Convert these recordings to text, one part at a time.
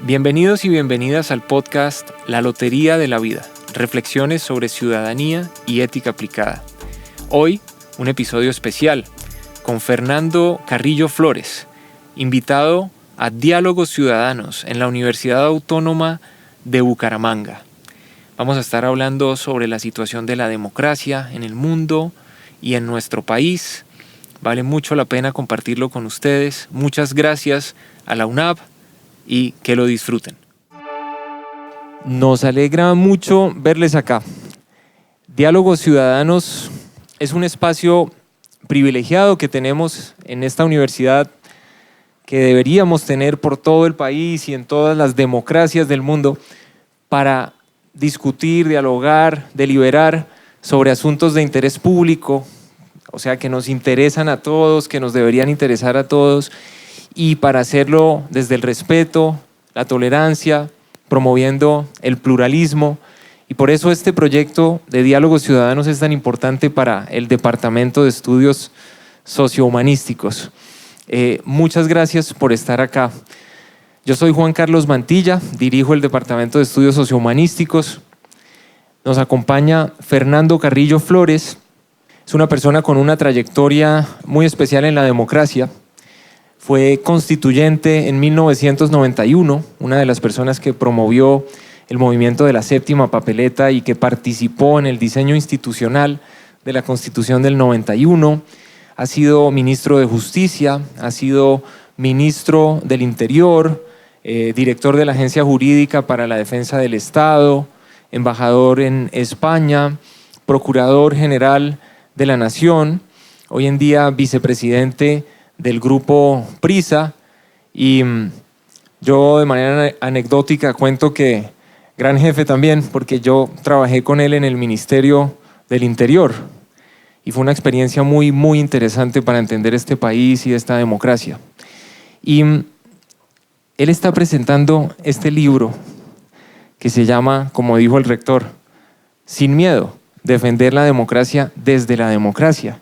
Bienvenidos y bienvenidas al podcast La Lotería de la Vida, reflexiones sobre ciudadanía y ética aplicada. Hoy, un episodio especial con Fernando Carrillo Flores, invitado a Diálogos Ciudadanos en la Universidad Autónoma de Bucaramanga. Vamos a estar hablando sobre la situación de la democracia en el mundo y en nuestro país. Vale mucho la pena compartirlo con ustedes. Muchas gracias a la UNAV y que lo disfruten. Nos alegra mucho verles acá. Diálogos Ciudadanos es un espacio privilegiado que tenemos en esta universidad que deberíamos tener por todo el país y en todas las democracias del mundo para discutir, dialogar, deliberar sobre asuntos de interés público, o sea, que nos interesan a todos, que nos deberían interesar a todos, y para hacerlo desde el respeto, la tolerancia, promoviendo el pluralismo. Y por eso este proyecto de Diálogos Ciudadanos es tan importante para el Departamento de Estudios Sociohumanísticos. Muchas gracias por estar acá. Yo soy Juan Carlos Mantilla, dirijo el Departamento de Estudios Sociohumanísticos. Nos acompaña Fernando Carrillo Flores. Es una persona con una trayectoria muy especial en la democracia. Fue constituyente en 1991, una de las personas que promovió el movimiento de la séptima papeleta y que participó en el diseño institucional de la Constitución del 91. Ha sido ministro de Justicia, ha sido ministro del Interior, director de la Agencia Jurídica para la Defensa del Estado, embajador en España, procurador general de la Nación, hoy en día vicepresidente del grupo Prisa, y yo de manera anecdótica cuento que gran jefe también, porque yo trabajé con él en el Ministerio del Interior y fue una experiencia muy, muy interesante para entender este país y esta democracia. Y él está presentando este libro que se llama, como dijo el rector, Sin Miedo, defender la democracia desde la democracia.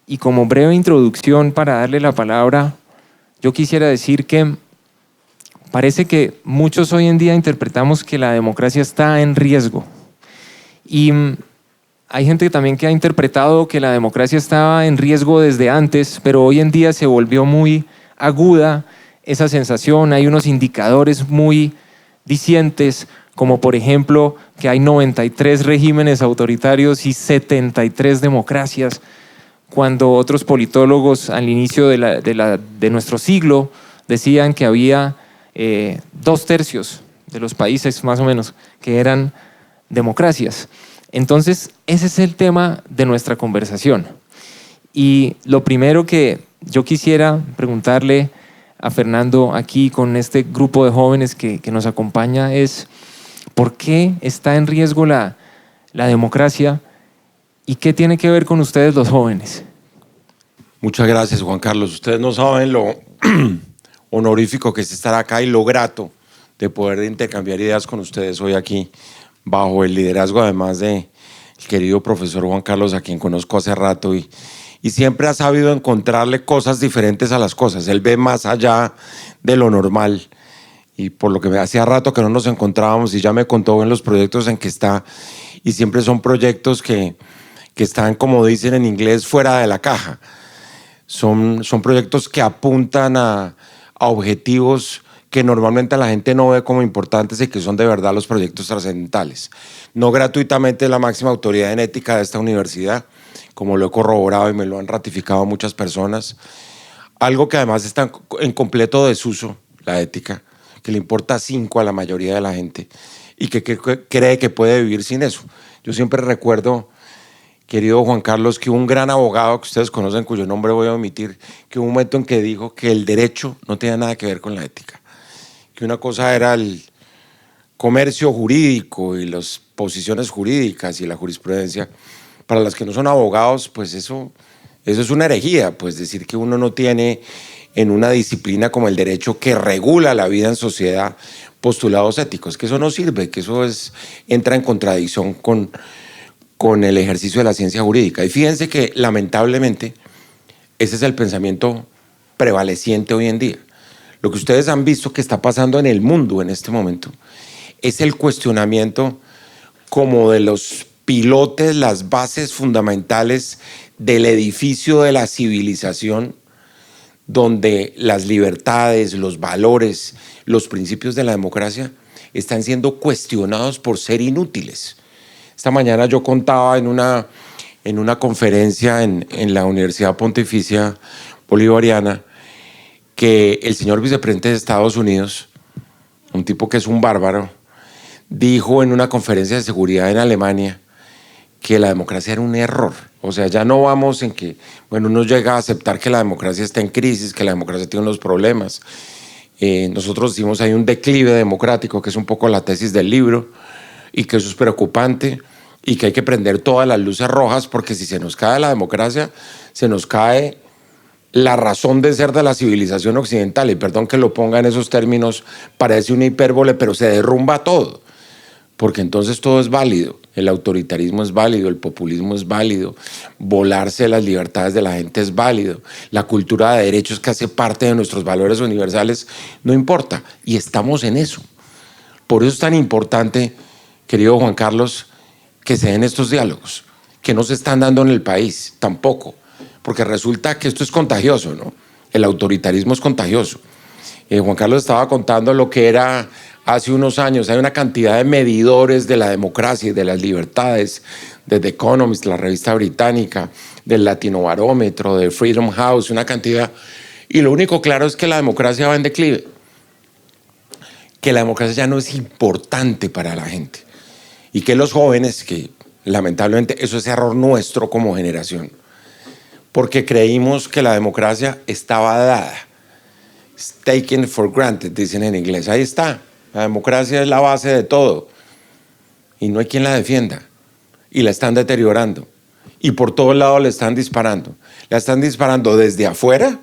Y como breve introducción para darle la palabra, yo quisiera decir que parece que muchos hoy en día interpretamos que la democracia está en riesgo. Y hay gente también que ha interpretado que la democracia estaba en riesgo desde antes, pero hoy en día se volvió muy aguda esa sensación. Hay unos indicadores muy dicientes, como por ejemplo que hay 93 regímenes autoritarios y 73 democracias, cuando otros politólogos al inicio de nuestro siglo decían que había 2/3 de los países más o menos que eran democracias. Entonces ese es el tema de nuestra conversación. Y lo primero que yo quisiera preguntarle a Fernando aquí con este grupo de jóvenes que nos acompaña es ¿por qué está en riesgo la democracia? ¿Y qué tiene que ver con ustedes los jóvenes? Muchas gracias, Juan Carlos. Ustedes no saben lo honorífico que es estar acá y lo grato de poder intercambiar ideas con ustedes hoy aquí, bajo el liderazgo además del querido profesor Juan Carlos, a quien conozco hace rato y siempre ha sabido encontrarle cosas diferentes a las cosas. Él ve más allá de lo normal. Y por lo que hacía rato que no nos encontrábamos y ya me contó en los proyectos en que está, y siempre son proyectos que están, como dicen en inglés, fuera de la caja. Son proyectos que apuntan a objetivos que normalmente la gente no ve como importantes y que son de verdad los proyectos trascendentales. No gratuitamente es la máxima autoridad en ética de esta universidad, como lo he corroborado y me lo han ratificado muchas personas. Algo que además está en completo desuso, la ética, que le importa 5 a la mayoría de la gente y que cree que puede vivir sin eso. Yo siempre recuerdo, querido Juan Carlos, que hubo un gran abogado que ustedes conocen, cuyo nombre voy a omitir, que hubo un momento en que dijo que el derecho no tenía nada que ver con la ética, que una cosa era el comercio jurídico y las posiciones jurídicas y la jurisprudencia. Para los que no son abogados, pues eso es una herejía, pues decir que uno no tiene en una disciplina como el derecho que regula la vida en sociedad postulados éticos, que eso no sirve, que eso entra en contradicción con el ejercicio de la ciencia jurídica. Y fíjense que lamentablemente ese es el pensamiento prevaleciente hoy en día. Lo que ustedes han visto que está pasando en el mundo en este momento es el cuestionamiento como de los pilotes, las bases fundamentales del edificio de la civilización, donde las libertades, los valores, los principios de la democracia están siendo cuestionados por ser inútiles. Esta mañana yo contaba en una conferencia en la Universidad Pontificia Bolivariana que el señor vicepresidente de Estados Unidos, un tipo que es un bárbaro, dijo en una conferencia de seguridad en Alemania que la democracia era un error. O sea, ya no vamos en que, bueno, uno llega a aceptar que la democracia está en crisis, que la democracia tiene unos problemas. Nosotros decimos hay un declive democrático, que es un poco la tesis del libro, y que eso es preocupante, y que hay que prender todas las luces rojas, porque si se nos cae la democracia, se nos cae la razón de ser de la civilización occidental. Y perdón que lo ponga en esos términos, parece una hipérbole, pero se derrumba todo. Porque entonces todo es válido, el autoritarismo es válido, el populismo es válido, volarse las libertades de la gente es válido, la cultura de derechos que hace parte de nuestros valores universales no importa, y estamos en eso. Por eso es tan importante, querido Juan Carlos, que se den estos diálogos, que no se están dando en el país tampoco, porque resulta que esto es contagioso, ¿no? El autoritarismo es contagioso. Juan Carlos estaba contando lo que era hace unos años. Hay una cantidad de medidores de la democracia y de las libertades, de The Economist, la revista británica, del Latinobarómetro, de Freedom House, una cantidad. Y lo único claro es que la democracia va en declive, que la democracia ya no es importante para la gente, y que los jóvenes, que lamentablemente eso es error nuestro como generación, porque creímos que la democracia estaba dada. Taken for granted, dicen en inglés. Ahí está. La democracia es la base de todo. Y no hay quien la defienda. Y la están deteriorando. Y por todos lados le están disparando. La están disparando desde afuera,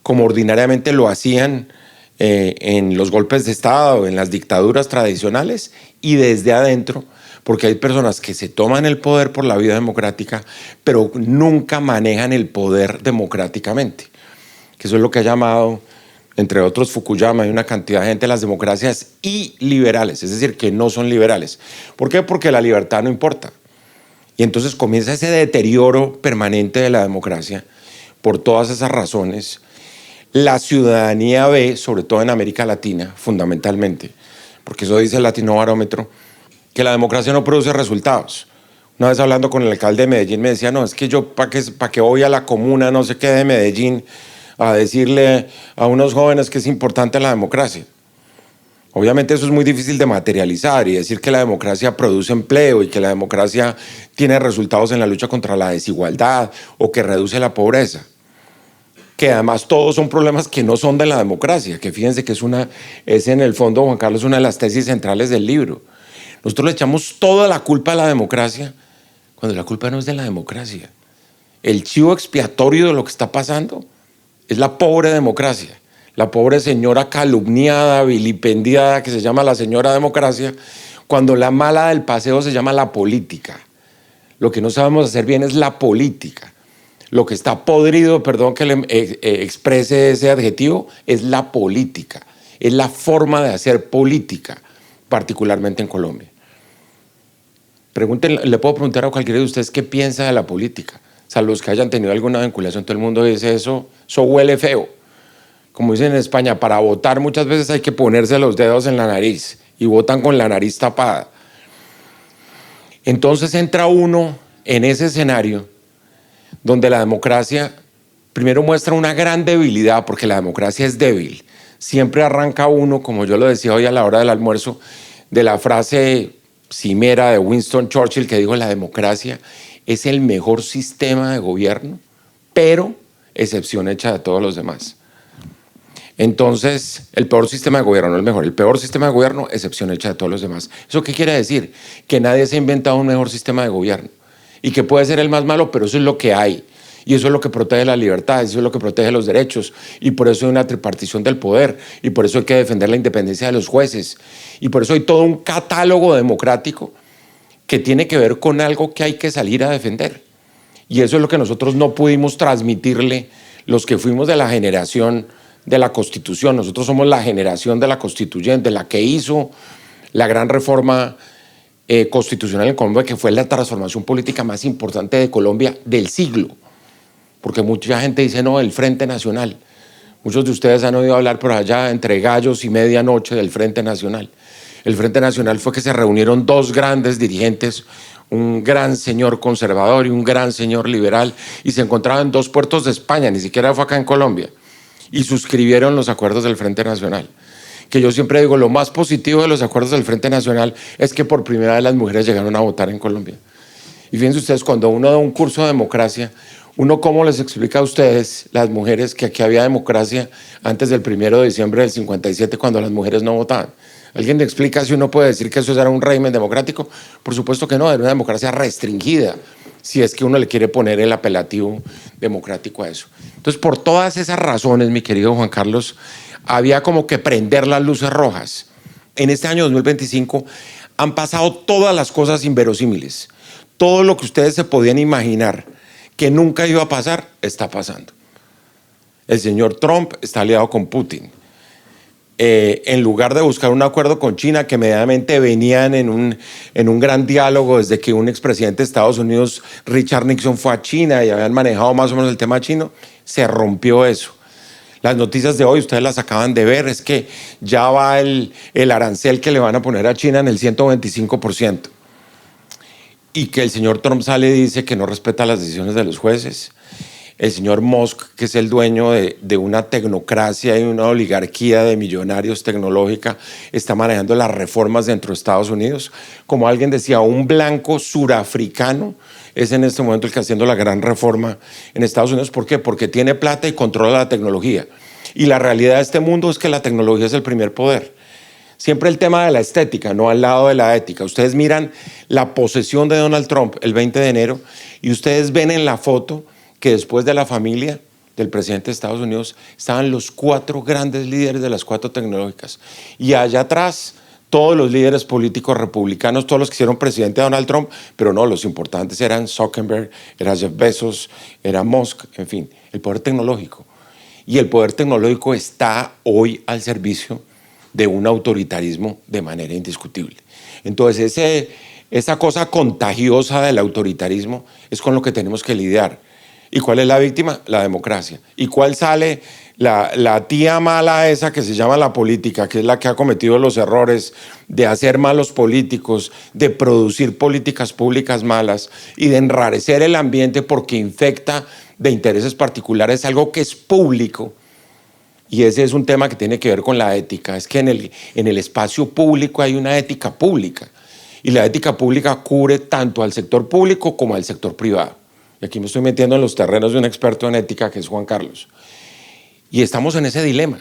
como ordinariamente lo hacían en los golpes de Estado, en las dictaduras tradicionales, y desde adentro, porque hay personas que se toman el poder por la vía democrática, pero nunca manejan el poder democráticamente. Que eso es lo que ha llamado, entre otros Fukuyama, y una cantidad de gente, las democracias iliberales, es decir, que no son liberales. ¿Por qué? Porque la libertad no importa. Y entonces comienza ese deterioro permanente de la democracia por todas esas razones. La ciudadanía ve, sobre todo en América Latina, fundamentalmente, porque eso dice el Latinobarómetro, que la democracia no produce resultados. Una vez hablando con el alcalde de Medellín me decía, no, es que yo para qué voy a la comuna, no sé qué, de Medellín, a decirle a unos jóvenes que es importante la democracia. Obviamente eso es muy difícil de materializar y decir que la democracia produce empleo y que la democracia tiene resultados en la lucha contra la desigualdad o que reduce la pobreza. Que además todos son problemas que no son de la democracia, que fíjense que es en el fondo, Juan Carlos, una de las tesis centrales del libro. Nosotros le echamos toda la culpa a la democracia cuando la culpa no es de la democracia. El chivo expiatorio de lo que está pasando es la pobre democracia, la pobre señora calumniada, vilipendiada, que se llama la señora democracia, cuando la mala del paseo se llama la política. Lo que no sabemos hacer bien es la política. Lo que está podrido, perdón que le exprese ese adjetivo, es la política. Es la forma de hacer política, particularmente en Colombia. Le puedo preguntar a cualquiera de ustedes qué piensa de la política. O sea, los que hayan tenido alguna vinculación, todo el mundo dice eso huele feo. Como dicen en España, para votar muchas veces hay que ponerse los dedos en la nariz y votan con la nariz tapada. Entonces entra uno en ese escenario donde la democracia primero muestra una gran debilidad, porque la democracia es débil. Siempre arranca uno, como yo lo decía hoy a la hora del almuerzo, de la frase cimera de Winston Churchill que dijo: la democracia es el mejor sistema de gobierno, pero excepción hecha de todos los demás. Entonces, el peor sistema de gobierno, no el mejor, el peor sistema de gobierno, excepción hecha de todos los demás. ¿Eso qué quiere decir? Que nadie se ha inventado un mejor sistema de gobierno y que puede ser el más malo, pero eso es lo que hay. Y eso es lo que protege la libertad, eso es lo que protege los derechos, y por eso hay una tripartición del poder, y por eso hay que defender la independencia de los jueces, y por eso hay todo un catálogo democrático que tiene que ver con algo que hay que salir a defender. Y eso es lo que nosotros no pudimos transmitirle los que fuimos de la generación de la Constitución. Nosotros somos la generación de la constituyente, la que hizo la gran reforma constitucional en Colombia, que fue la transformación política más importante de Colombia del siglo. Porque mucha gente dice, no, el Frente Nacional. Muchos de ustedes han oído hablar por allá entre gallos y medianoche del Frente Nacional. El Frente Nacional fue que se reunieron dos grandes dirigentes, un gran señor conservador y un gran señor liberal, y se encontraban en dos puertos de España, ni siquiera fue acá en Colombia, y suscribieron los acuerdos del Frente Nacional. Que yo siempre digo, lo más positivo de los acuerdos del Frente Nacional es que por primera vez las mujeres llegaron a votar en Colombia. Y fíjense ustedes, cuando uno da un curso de democracia, uno cómo les explica a ustedes, las mujeres, que aquí había democracia antes del 1 de diciembre del 57, cuando las mujeres no votaban. ¿Alguien le explica si uno puede decir que eso era un régimen democrático? Por supuesto que no, era una democracia restringida, si es que uno le quiere poner el apelativo democrático a eso. Entonces, por todas esas razones, mi querido Juan Carlos, había como que prender las luces rojas. En este año 2025 han pasado todas las cosas inverosímiles. Todo lo que ustedes se podían imaginar que nunca iba a pasar, está pasando. El señor Trump está aliado con Putin. En lugar de buscar un acuerdo con China, que medianamente venían en un gran diálogo desde que un expresidente de Estados Unidos, Richard Nixon, fue a China y habían manejado más o menos el tema chino, se rompió eso. Las noticias de hoy, ustedes las acaban de ver, es que ya va el arancel que le van a poner a China en el 125%. Y que el señor Trump sale y dice que no respeta las decisiones de los jueces. El señor Musk, que es el dueño de una tecnocracia y una oligarquía de millonarios tecnológica, está manejando las reformas dentro de Estados Unidos. Como alguien decía, un blanco surafricano es en este momento el que está haciendo la gran reforma en Estados Unidos. ¿Por qué? Porque tiene plata y controla la tecnología. Y la realidad de este mundo es que la tecnología es el primer poder. Siempre el tema de la estética, no al lado de la ética. Ustedes miran la posesión de Donald Trump el 20 de enero y ustedes ven en la foto que después de la familia del presidente de Estados Unidos estaban los 4 grandes líderes de las 4 tecnológicas. Y allá atrás, todos los líderes políticos republicanos, todos los que hicieron presidente a Donald Trump, pero no, los importantes eran Zuckerberg, era Jeff Bezos, era Musk, en fin, el poder tecnológico. Y el poder tecnológico está hoy al servicio de un autoritarismo de manera indiscutible. Entonces, esa cosa contagiosa del autoritarismo es con lo que tenemos que lidiar. ¿Y cuál es la víctima? La democracia. ¿Y cuál sale? La tía mala esa que se llama la política, que es la que ha cometido los errores de hacer malos políticos, de producir políticas públicas malas y de enrarecer el ambiente porque infecta de intereses particulares algo que es público. Y ese es un tema que tiene que ver con la ética. Es que en el espacio público hay una ética pública. Y la ética pública cubre tanto al sector público como al sector privado. Y aquí me estoy metiendo en los terrenos de un experto en ética que es Juan Carlos. Y estamos en ese dilema.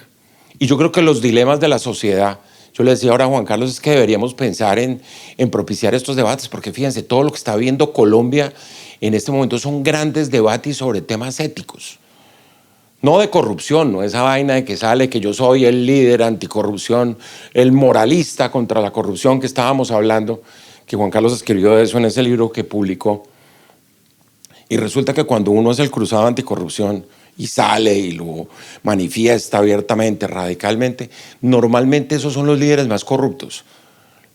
Y yo creo que los dilemas de la sociedad, yo le decía ahora a Juan Carlos, es que deberíamos pensar en propiciar estos debates, porque fíjense, todo lo que está viendo Colombia en este momento son grandes debates sobre temas éticos. No de corrupción, no esa vaina de que sale que yo soy el líder anticorrupción, el moralista contra la corrupción que estábamos hablando, que Juan Carlos escribió de eso en ese libro que publicó. Y resulta que cuando uno es el cruzado anticorrupción y sale y lo manifiesta abiertamente, radicalmente, normalmente esos son los líderes más corruptos,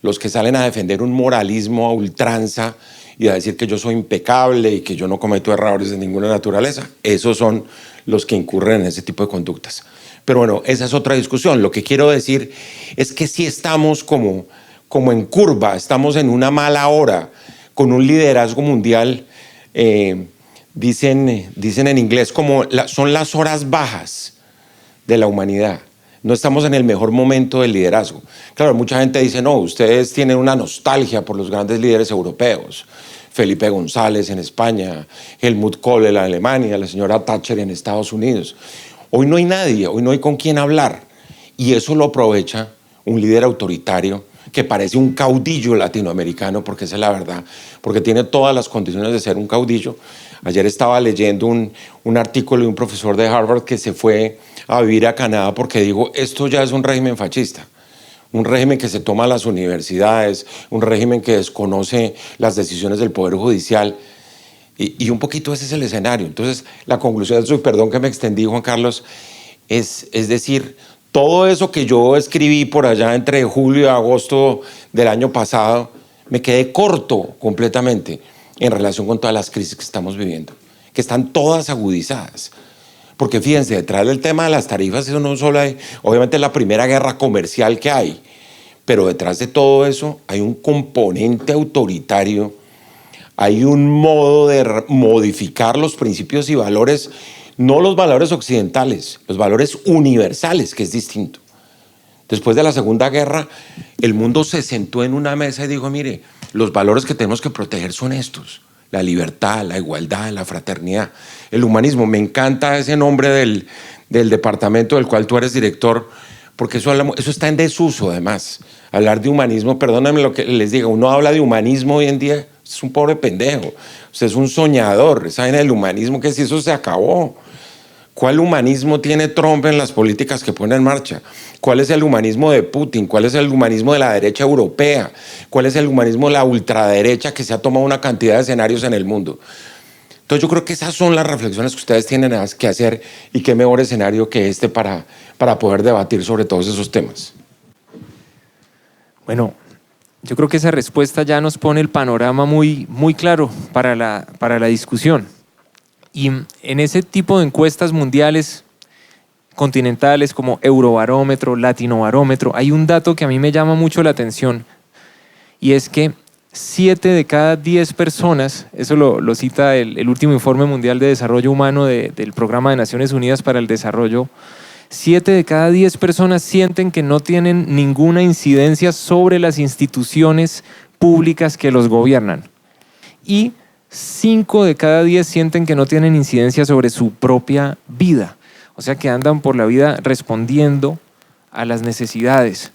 los que salen a defender un moralismo a ultranza y a decir que yo soy impecable y que yo no cometo errores de ninguna naturaleza. Esos son los que incurren en ese tipo de conductas. Pero bueno, esa es otra discusión. Lo que quiero decir es que sí estamos como en curva, estamos en una mala hora, con un liderazgo mundial. Dicen en inglés son las horas bajas de la humanidad. No estamos en el mejor momento del liderazgo. Claro, mucha gente dice, no, ustedes tienen una nostalgia por los grandes líderes europeos. Felipe González en España, Helmut Kohl en Alemania, la señora Thatcher en Estados Unidos. Hoy no hay nadie, hoy no hay con quién hablar. Y eso lo aprovecha un líder autoritario que parece un caudillo latinoamericano, porque esa es la verdad, porque tiene todas las condiciones de ser un caudillo. Ayer estaba leyendo un artículo de un profesor de Harvard que se fue a vivir a Canadá porque dijo, esto ya es un régimen fascista, un régimen que se toma las universidades, un régimen que desconoce las decisiones del Poder Judicial. Y un poquito ese es el escenario. Entonces, la conclusión de eso, y perdón que me extendí, Juan Carlos, es decir, todo eso que yo escribí por allá entre julio y agosto del año pasado, me quedé corto completamente en relación con todas las crisis que estamos viviendo, que están todas agudizadas. Porque fíjense, detrás del tema de las tarifas, eso no solo hay, obviamente es la primera guerra comercial que hay, pero detrás de todo eso hay un componente autoritario, hay un modo de modificar los principios y valores, no los valores occidentales, los valores universales, que es distinto. Después de la Segunda Guerra, el mundo se sentó en una mesa y dijo, mire, los valores que tenemos que proteger son estos: la libertad, la igualdad, la fraternidad, el humanismo. Me encanta ese nombre del departamento del cual tú eres director, porque eso está en desuso además. Hablar de humanismo, perdónenme lo que les diga, uno habla de humanismo hoy en día, es un pobre pendejo, usted es un soñador, saben el humanismo, que si eso se acabó. ¿Cuál humanismo tiene Trump en las políticas que pone en marcha? ¿Cuál es el humanismo de Putin? ¿Cuál es el humanismo de la derecha europea? ¿Cuál es el humanismo de la ultraderecha que se ha tomado una cantidad de escenarios en el mundo? Entonces yo creo que esas son las reflexiones que ustedes tienen que hacer, y qué mejor escenario que este para poder debatir sobre todos esos temas. Bueno, yo creo que esa respuesta ya nos pone el panorama muy, muy claro para la discusión. Y en ese tipo de encuestas mundiales, continentales como Eurobarómetro, Latinobarómetro, hay un dato que a mí me llama mucho la atención, y es que 7 de cada 10 personas, eso lo cita el último Informe Mundial de Desarrollo Humano del Programa de Naciones Unidas para el Desarrollo, 7 de cada 10 personas sienten que no tienen ninguna incidencia sobre las instituciones públicas que los gobiernan. Y 5 de cada 10 sienten que no tienen incidencia sobre su propia vida. O sea, que andan por la vida respondiendo a las necesidades,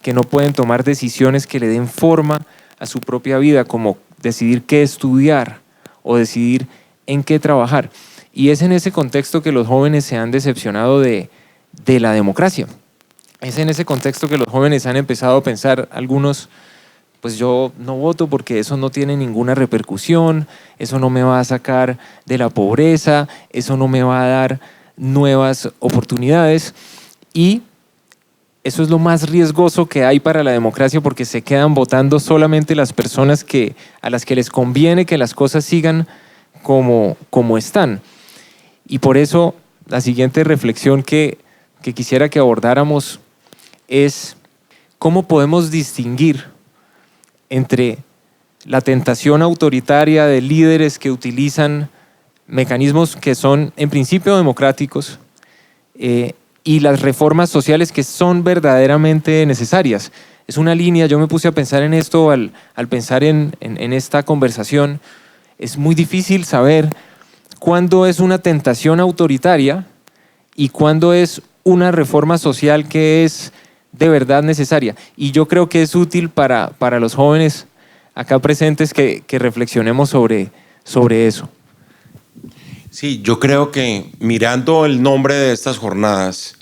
que no pueden tomar decisiones que le den forma a su propia vida, como decidir qué estudiar o decidir en qué trabajar. Y es en ese contexto que los jóvenes se han decepcionado de la democracia. Es en ese contexto que los jóvenes han empezado a pensar, algunos, pues yo no voto porque eso no tiene ninguna repercusión, eso no me va a sacar de la pobreza, eso no me va a dar nuevas oportunidades, y eso es lo más riesgoso que hay para la democracia, porque se quedan votando solamente las personas a las que les conviene que las cosas sigan como están. Y por eso la siguiente reflexión que quisiera que abordáramos es cómo podemos distinguir entre la tentación autoritaria de líderes que utilizan mecanismos que son en principio democráticos y las reformas sociales que son verdaderamente necesarias. Es una línea, yo me puse a pensar en esto al pensar en esta conversación. Es muy difícil saber cuándo es una tentación autoritaria y cuándo es una reforma social que es de verdad necesaria. Y yo creo que es útil para los jóvenes acá presentes que reflexionemos sobre eso. Sí, yo creo que mirando el nombre de estas jornadas,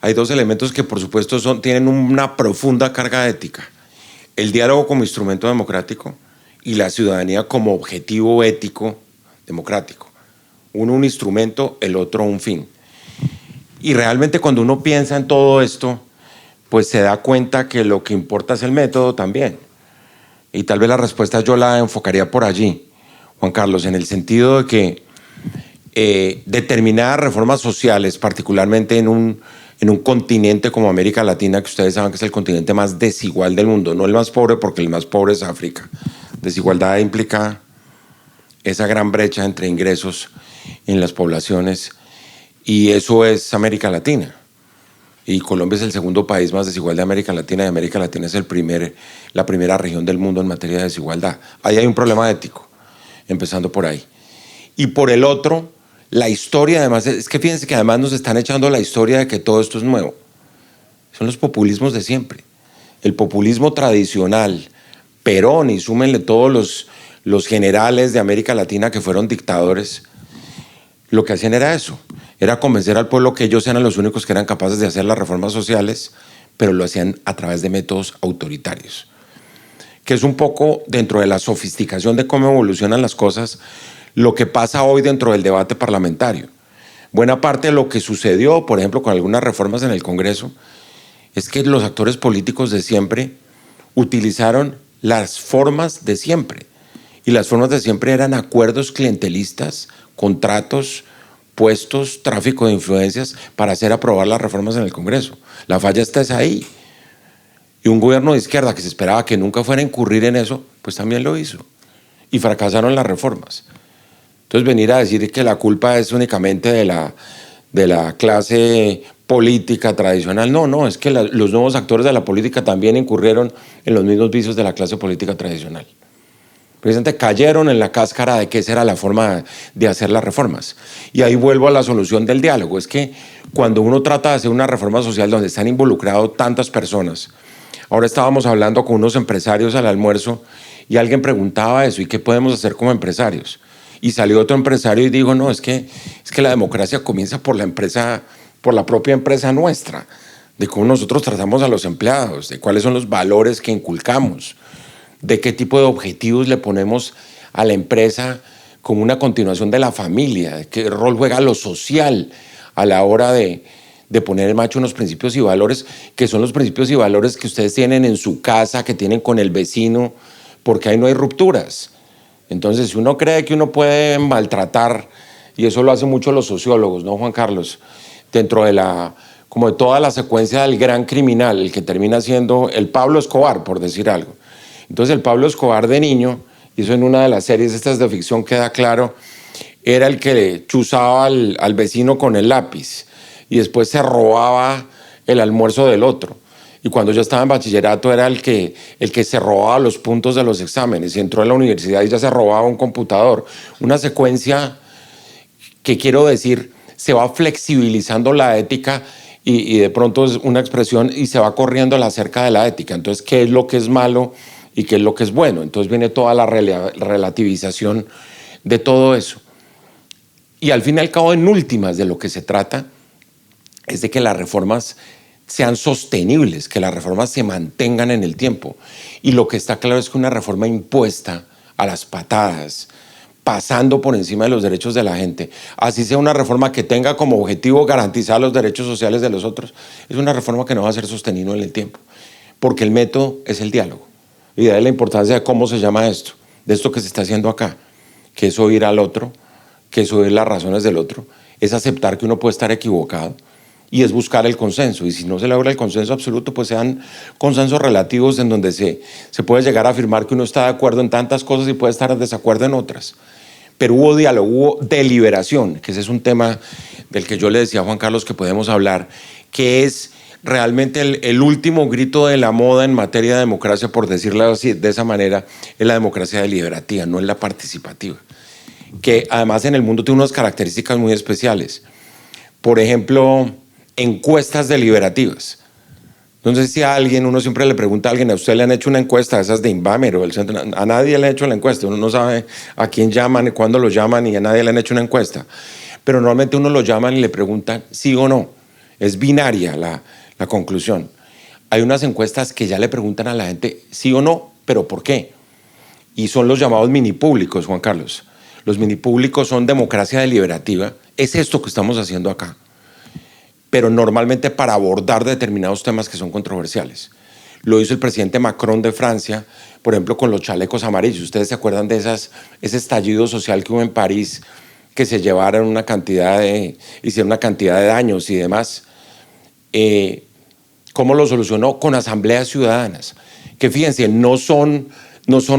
hay dos elementos que por supuesto tienen una profunda carga ética: el diálogo como instrumento democrático y la ciudadanía como objetivo ético democrático. Uno un instrumento, el otro un fin. Y realmente cuando uno piensa en todo esto, pues se da cuenta que lo que importa es el método también. Y tal vez la respuesta yo la enfocaría por allí, Juan Carlos, en el sentido de que determinadas reformas sociales, particularmente en un continente como América Latina, que ustedes saben que es el continente más desigual del mundo, no el más pobre, porque el más pobre es África. Desigualdad implica esa gran brecha entre ingresos en las poblaciones, y eso es América Latina. Y Colombia es el segundo país más desigual de América Latina, y América Latina es la primera región del mundo en materia de desigualdad. Ahí hay un problema ético, empezando por ahí. Y por el otro, la historia, además, es que fíjense que además nos están echando la historia de que todo esto es nuevo. Son los populismos de siempre. El populismo tradicional, Perón, y súmenle todos los generales de América Latina que fueron dictadores, lo que hacían era eso, era convencer al pueblo que ellos eran los únicos que eran capaces de hacer las reformas sociales, pero lo hacían a través de métodos autoritarios, que es un poco dentro de la sofisticación de cómo evolucionan las cosas, lo que pasa hoy dentro del debate parlamentario. Buena parte de lo que sucedió, por ejemplo, con algunas reformas en el Congreso, es que los actores políticos de siempre utilizaron las formas de siempre. Y las formas de siempre eran acuerdos clientelistas, contratos, puestos, tráfico de influencias para hacer aprobar las reformas en el Congreso. La falla está ahí. Y un gobierno de izquierda que se esperaba que nunca fuera a incurrir en eso, pues también lo hizo. Y fracasaron las reformas. Entonces venir a decir que la culpa es únicamente de la clase política tradicional, no, es que los nuevos actores de la política también incurrieron en los mismos vicios de la clase política tradicional. Precisamente cayeron en la cáscara de que esa era la forma de hacer las reformas. Y ahí vuelvo a la solución del diálogo. Es que cuando uno trata de hacer una reforma social donde están involucradas tantas personas, ahora estábamos hablando con unos empresarios al almuerzo y alguien preguntaba eso, ¿y qué podemos hacer como empresarios? Y salió otro empresario y dijo, no, es que la democracia comienza por la empresa, por la propia empresa nuestra, de cómo nosotros tratamos a los empleados, de cuáles son los valores que inculcamos, de qué tipo de objetivos le ponemos a la empresa como una continuación de la familia, de qué rol juega lo social a la hora de poner en marcha unos principios y valores que son los principios y valores que ustedes tienen en su casa, que tienen con el vecino, porque ahí no hay rupturas. Entonces, si uno cree que uno puede maltratar, y eso lo hacen mucho los sociólogos, ¿no, Juan Carlos? Dentro de como de toda la secuencia del gran criminal, el que termina siendo el Pablo Escobar, por decir algo. Entonces, el Pablo Escobar de niño, y eso en una de las series estas de ficción queda claro, era el que chuzaba al vecino con el lápiz y después se robaba el almuerzo del otro. Y cuando yo estaba en bachillerato era el que se robaba los puntos de los exámenes y entró a la universidad y ya se robaba un computador. Una secuencia que, quiero decir, se va flexibilizando la ética y de pronto es una expresión y se va corriendo la cerca de la ética. Entonces, ¿qué es lo que es malo y qué es lo que es bueno? Entonces viene toda la relativización de todo eso. Y al fin y al cabo, en últimas, de lo que se trata es de que las reformas sean sostenibles, que las reformas se mantengan en el tiempo. Y lo que está claro es que una reforma impuesta a las patadas, pasando por encima de los derechos de la gente, así sea una reforma que tenga como objetivo garantizar los derechos sociales de los otros, es una reforma que no va a ser sostenible en el tiempo, porque el método es el diálogo. Y de ahí la importancia de cómo se llama esto, de esto que se está haciendo acá, que es oír al otro, que es oír las razones del otro, es aceptar que uno puede estar equivocado, y es buscar el consenso. Y si no se logra el consenso absoluto, pues sean consensos relativos en donde se puede llegar a afirmar que uno está de acuerdo en tantas cosas y puede estar en desacuerdo en otras. Pero hubo diálogo, hubo deliberación, que ese es un tema del que yo le decía a Juan Carlos que podemos hablar, que es realmente el último grito de la moda en materia de democracia, por decirlo así, de esa manera, es la democracia deliberativa, no es la participativa, que además en el mundo tiene unas características muy especiales. Por ejemplo, encuestas deliberativas. Entonces, si uno siempre le pregunta a alguien, ¿a usted le han hecho una encuesta? Esas de Inbamer o el centro. A nadie le han hecho la encuesta. Uno no sabe a quién llaman, cuándo lo llaman y a nadie le han hecho una encuesta. Pero normalmente uno lo llaman y le preguntan sí o no. Es binaria la conclusión. Hay unas encuestas que ya le preguntan a la gente sí o no, pero ¿por qué? Y son los llamados mini públicos, Juan Carlos. Los mini públicos son democracia deliberativa. Es esto que estamos haciendo acá, pero normalmente para abordar determinados temas que son controversiales. Lo hizo el presidente Macron de Francia, por ejemplo, con los chalecos amarillos. ¿Ustedes se acuerdan de ese estallido social que hubo en París, que se llevaron hicieron una cantidad de daños y demás? ¿Cómo lo solucionó? Con asambleas ciudadanas, que fíjense, no son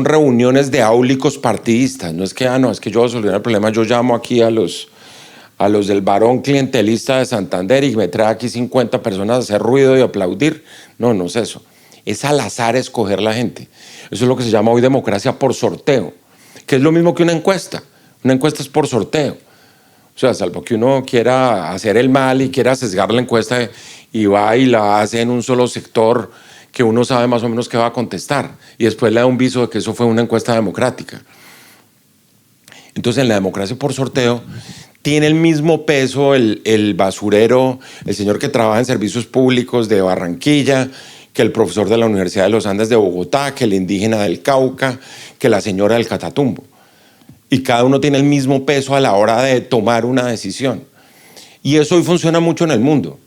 reuniones de áulicos partidistas. No es que, es que yo voy a solucionar el problema, yo llamo aquí a los del varón clientelista de Santander y me trae aquí 50 personas a hacer ruido y aplaudir. No es eso. Es al azar escoger la gente. Eso es lo que se llama hoy democracia por sorteo, que es lo mismo que una encuesta. Una encuesta es por sorteo. O sea, salvo que uno quiera hacer el mal y quiera sesgar la encuesta y va y la hace en un solo sector que uno sabe más o menos qué va a contestar y después le da un viso de que eso fue una encuesta democrática. Entonces, en la democracia por sorteo tiene el mismo peso el basurero, el señor que trabaja en servicios públicos de Barranquilla, que el profesor de la Universidad de los Andes de Bogotá, que el indígena del Cauca, que la señora del Catatumbo. y cada uno tiene el mismo peso a la hora de tomar una decisión. Y eso hoy funciona mucho en el mundo,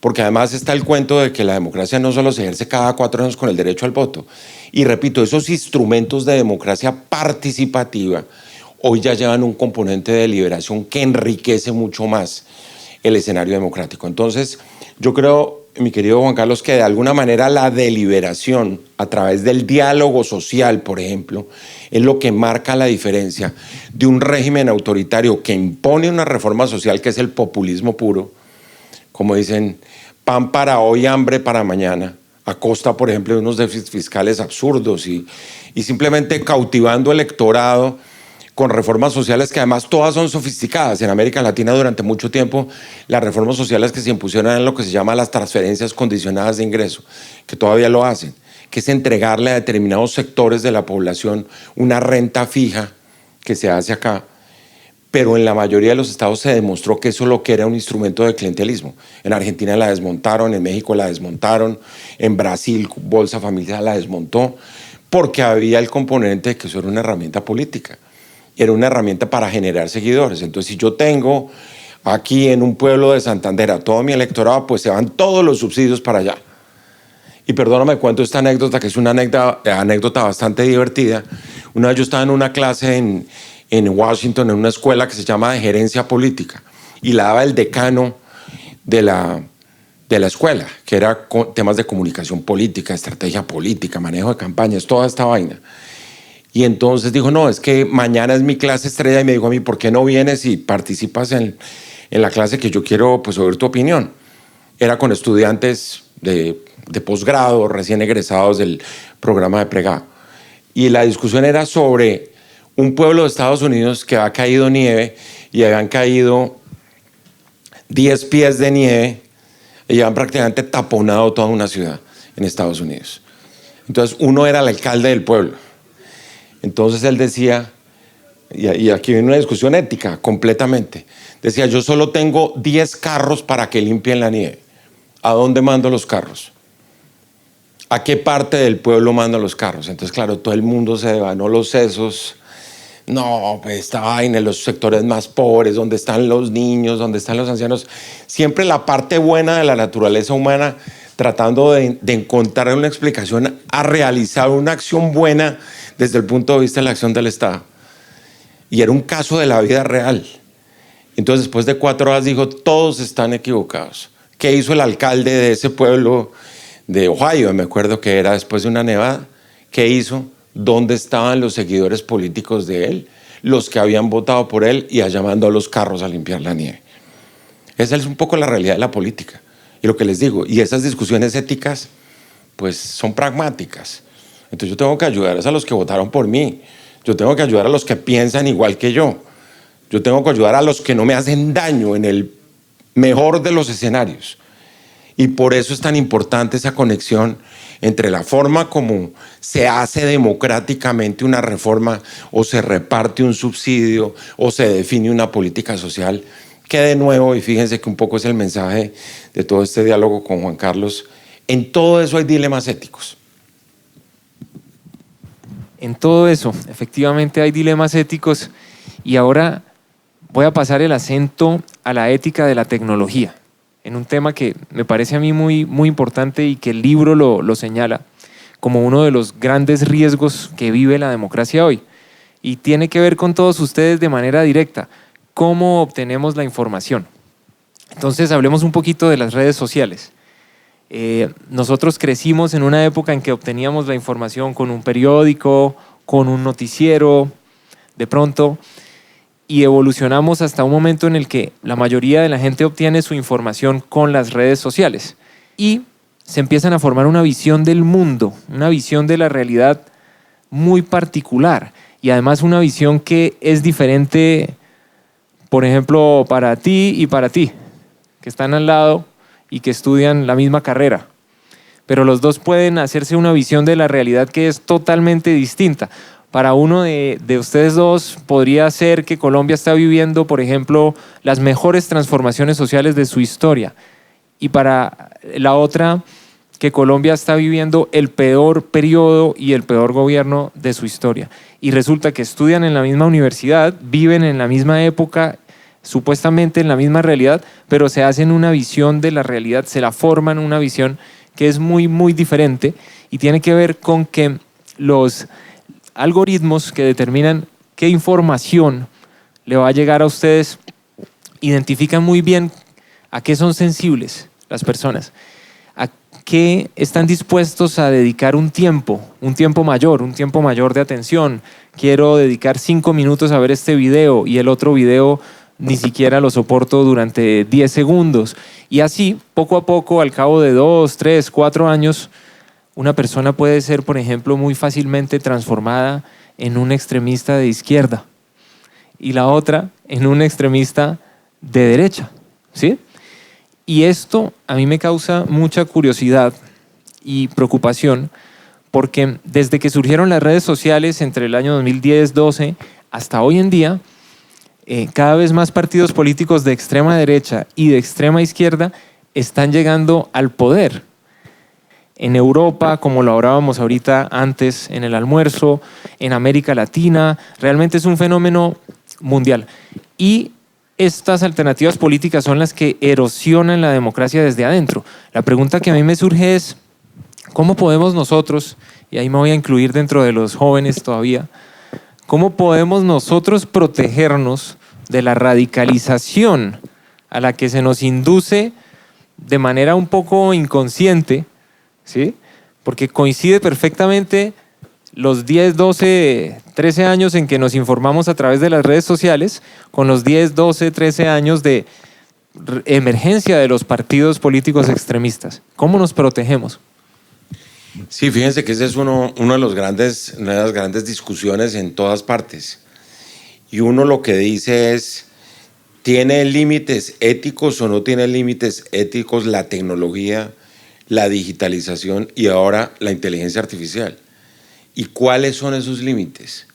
porque además está el cuento de que la democracia no solo se ejerce cada 4 años con el derecho al voto. Y repito, esos instrumentos de democracia participativa hoy ya llevan un componente de deliberación que enriquece mucho más el escenario democrático. Entonces, yo creo, mi querido Juan Carlos, que de alguna manera la deliberación a través del diálogo social, por ejemplo, es lo que marca la diferencia de un régimen autoritario que impone una reforma social, que es el populismo puro, como dicen, pan para hoy, hambre para mañana, a costa, por ejemplo, de unos déficits fiscales absurdos y simplemente cautivando electorado con reformas sociales que además todas son sofisticadas. En América Latina durante mucho tiempo las reformas sociales que se impusieron eran lo que se llama las transferencias condicionadas de ingreso, que todavía lo hacen, que es entregarle a determinados sectores de la población una renta fija que se hace acá. Pero en la mayoría de los estados se demostró que eso lo que era un instrumento de clientelismo. En Argentina la desmontaron, en México la desmontaron, en Brasil Bolsa Familiar la desmontó, porque había el componente de que eso era una herramienta política. Era una herramienta para generar seguidores. Entonces, si yo tengo aquí en un pueblo de Santander a todo mi electorado, pues se van todos los subsidios para allá. Y perdóname, cuento esta anécdota, que es una anécdota bastante divertida. Una vez yo estaba en una clase en Washington, en una escuela que se llama de gerencia política, y la daba el decano de la escuela, que era temas de comunicación política, estrategia política, manejo de campañas, toda esta vaina. Y entonces dijo, no, es que mañana es mi clase estrella, y me dijo a mí, ¿por qué no vienes y participas en la clase que yo quiero, pues, oír tu opinión? Era con estudiantes de posgrado, recién egresados del programa de pregrado. Y la discusión era sobre un pueblo de Estados Unidos que había caído nieve y habían caído 10 pies de nieve y habían prácticamente taponado toda una ciudad en Estados Unidos. Entonces uno era el alcalde del pueblo. Entonces él decía, y aquí viene una discusión ética completamente, decía, yo solo tengo 10 carros para que limpien la nieve. ¿A dónde mando los carros? ¿A qué parte del pueblo mando los carros? Entonces, claro, todo el mundo se devanó los sesos. No, pues esta vaina en los sectores más pobres, donde están los niños, donde están los ancianos. Siempre la parte buena de la naturaleza humana, tratando de encontrar una explicación a realizar una acción buena desde el punto de vista de la acción del Estado. Y era un caso de la vida real. Entonces, después de 4 horas dijo, todos están equivocados. ¿Qué hizo el alcalde de ese pueblo de Ohio? Me acuerdo que era después de una nevada. ¿Qué hizo? ¿Dónde estaban los seguidores políticos de él? Los que habían votado por él, y allá mandó a los carros a limpiar la nieve. Esa es un poco la realidad de la política. Y lo que les digo, y esas discusiones éticas, pues son pragmáticas. Entonces yo tengo que ayudar a los que votaron por mí. Yo tengo que ayudar a los que piensan igual que yo. Yo tengo que ayudar a los que no me hacen daño en el mejor de los escenarios. Y por eso es tan importante esa conexión entre la forma como se hace democráticamente una reforma, o se reparte un subsidio, o se define una política social, que de nuevo, y fíjense que un poco es el mensaje de todo este diálogo con Juan Carlos, en todo eso hay dilemas éticos. En todo eso, efectivamente hay dilemas éticos, y ahora voy a pasar el acento a la ética de la tecnología, en un tema que me parece a mí muy, muy importante y que el libro lo señala como uno de los grandes riesgos que vive la democracia hoy. Y tiene que ver con todos ustedes de manera directa, cómo obtenemos la información. Entonces hablemos un poquito de las redes sociales. Nosotros crecimos en una época en que obteníamos la información con un periódico, con un noticiero, de pronto, y evolucionamos hasta un momento en el que la mayoría de la gente obtiene su información con las redes sociales. Y se empiezan a formar una visión del mundo, una visión de la realidad muy particular, y además una visión que es diferente, por ejemplo, para ti y para ti, que están al lado y que estudian la misma carrera. Pero los dos pueden hacerse una visión de la realidad que es totalmente distinta. Para uno de ustedes dos podría ser que Colombia está viviendo, por ejemplo, las mejores transformaciones sociales de su historia. Y para la otra, que Colombia está viviendo el peor periodo y el peor gobierno de su historia. Y resulta que estudian en la misma universidad, viven en la misma época, supuestamente en la misma realidad, pero se hacen una visión de la realidad, se la forman una visión que es muy, muy diferente y tiene que ver con que los algoritmos que determinan qué información le va a llegar a ustedes identifican muy bien a qué son sensibles las personas, a qué están dispuestos a dedicar un tiempo mayor de atención. Quiero dedicar 5 minutos a ver este video y el otro video ni siquiera lo soporto durante 10 segundos. Y así, poco a poco, al cabo de 2, 3, 4 años, una persona puede ser, por ejemplo, muy fácilmente transformada en un extremista de izquierda y la otra en un extremista de derecha, ¿sí? Y esto a mí me causa mucha curiosidad y preocupación porque desde que surgieron las redes sociales entre el año 2010-12 hasta hoy en día, cada vez más partidos políticos de extrema derecha y de extrema izquierda están llegando al poder. En Europa, como lo hablábamos ahorita antes en el almuerzo, en América Latina, realmente es un fenómeno mundial. Y estas alternativas políticas son las que erosionan la democracia desde adentro. La pregunta que a mí me surge es, ¿cómo podemos nosotros, y ahí me voy a incluir dentro de los jóvenes todavía, cómo podemos nosotros protegernos de la radicalización a la que se nos induce de manera un poco inconsciente, ¿sí? Porque coincide perfectamente los 10, 12, 13 años en que nos informamos a través de las redes sociales con los 10, 12, 13 años de emergencia de los partidos políticos extremistas. ¿Cómo nos protegemos? Sí, fíjense que ese es una de las grandes discusiones en todas partes. Y uno lo que dice es, ¿tiene límites éticos o no tiene límites éticos la tecnología, la digitalización y ahora la inteligencia artificial? ¿Y cuáles son esos límites?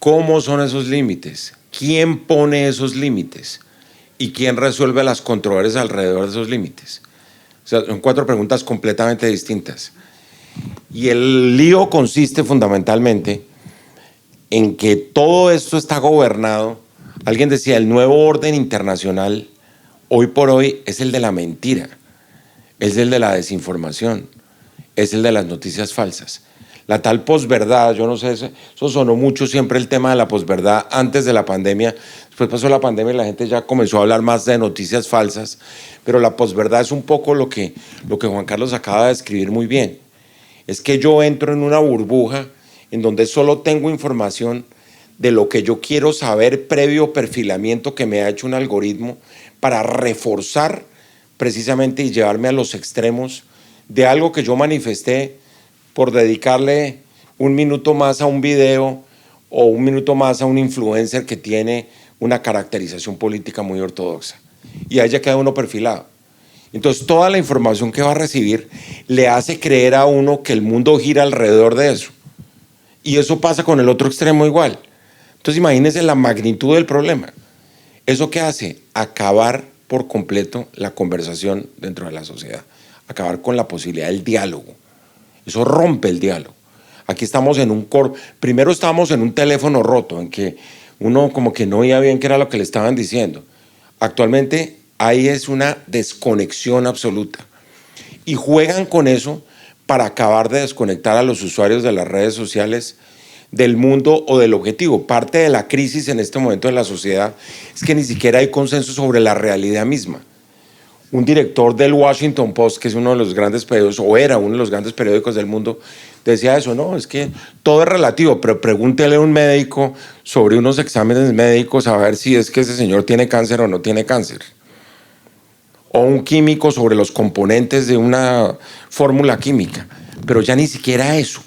¿Cómo son esos límites? ¿Quién pone esos límites? ¿Y quién resuelve las controversias alrededor de esos límites? O sea, son 4 preguntas completamente distintas. Y el lío consiste fundamentalmente en que todo esto está gobernado. Alguien decía, el nuevo orden internacional hoy por hoy es el de la mentira, es el de la desinformación, es el de las noticias falsas. La tal posverdad, yo no sé, eso sonó mucho siempre el tema de la posverdad antes de la pandemia. Después pasó la pandemia y la gente ya comenzó a hablar más de noticias falsas, pero la posverdad es un poco lo que Juan Carlos acaba de describir muy bien. Es que yo entro en una burbuja en donde solo tengo información de lo que yo quiero saber previo perfilamiento que me ha hecho un algoritmo para reforzar precisamente y llevarme a los extremos de algo que yo manifesté por dedicarle 1 minuto más a un video o 1 minuto más a un influencer que tiene una caracterización política muy ortodoxa. Y ahí ya queda uno perfilado. Entonces toda la información que va a recibir le hace creer a uno que el mundo gira alrededor de eso. Y eso pasa con el otro extremo igual. Entonces imagínense la magnitud del problema. ¿Eso qué hace? Acabar por completo la conversación dentro de la sociedad. Acabar con la posibilidad del diálogo. Eso rompe el diálogo. Aquí estamos primero estábamos en un teléfono roto, en que uno como que no oía bien qué era lo que le estaban diciendo. Actualmente ahí es una desconexión absoluta. Y juegan con eso para acabar de desconectar a los usuarios de las redes sociales del mundo o del objetivo. Parte de la crisis en este momento de la sociedad es que ni siquiera hay consenso sobre la realidad misma. Un director del Washington Post, que es uno de los grandes periódicos, o era uno de los grandes periódicos del mundo, decía eso, no, es que todo es relativo, pero pregúntele a un médico sobre unos exámenes médicos a ver si es que ese señor tiene cáncer o no tiene cáncer. O un químico sobre los componentes de una fórmula química. Pero ya ni siquiera eso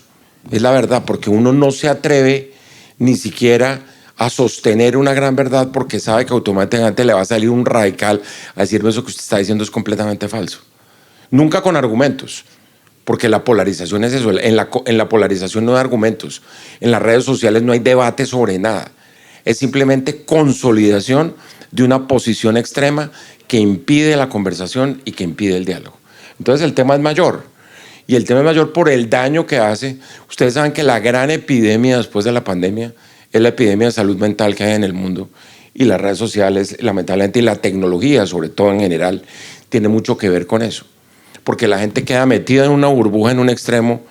es la verdad, porque uno no se atreve ni siquiera a sostener una gran verdad porque sabe que automáticamente le va a salir un radical a decirme eso que usted está diciendo es completamente falso. Nunca con argumentos, porque la polarización es eso. En la polarización no hay argumentos. En las redes sociales no hay debate sobre nada. Es simplemente consolidación de una posición extrema que impide la conversación y que impide el diálogo. Entonces el tema es mayor. Y el tema es mayor por el daño que hace. Ustedes saben que la gran epidemia después de la pandemia es la epidemia de salud mental que hay en el mundo. Y las redes sociales, lamentablemente, y la tecnología, sobre todo en general, tiene mucho que ver con eso. Porque la gente queda metida en una burbuja en un extremo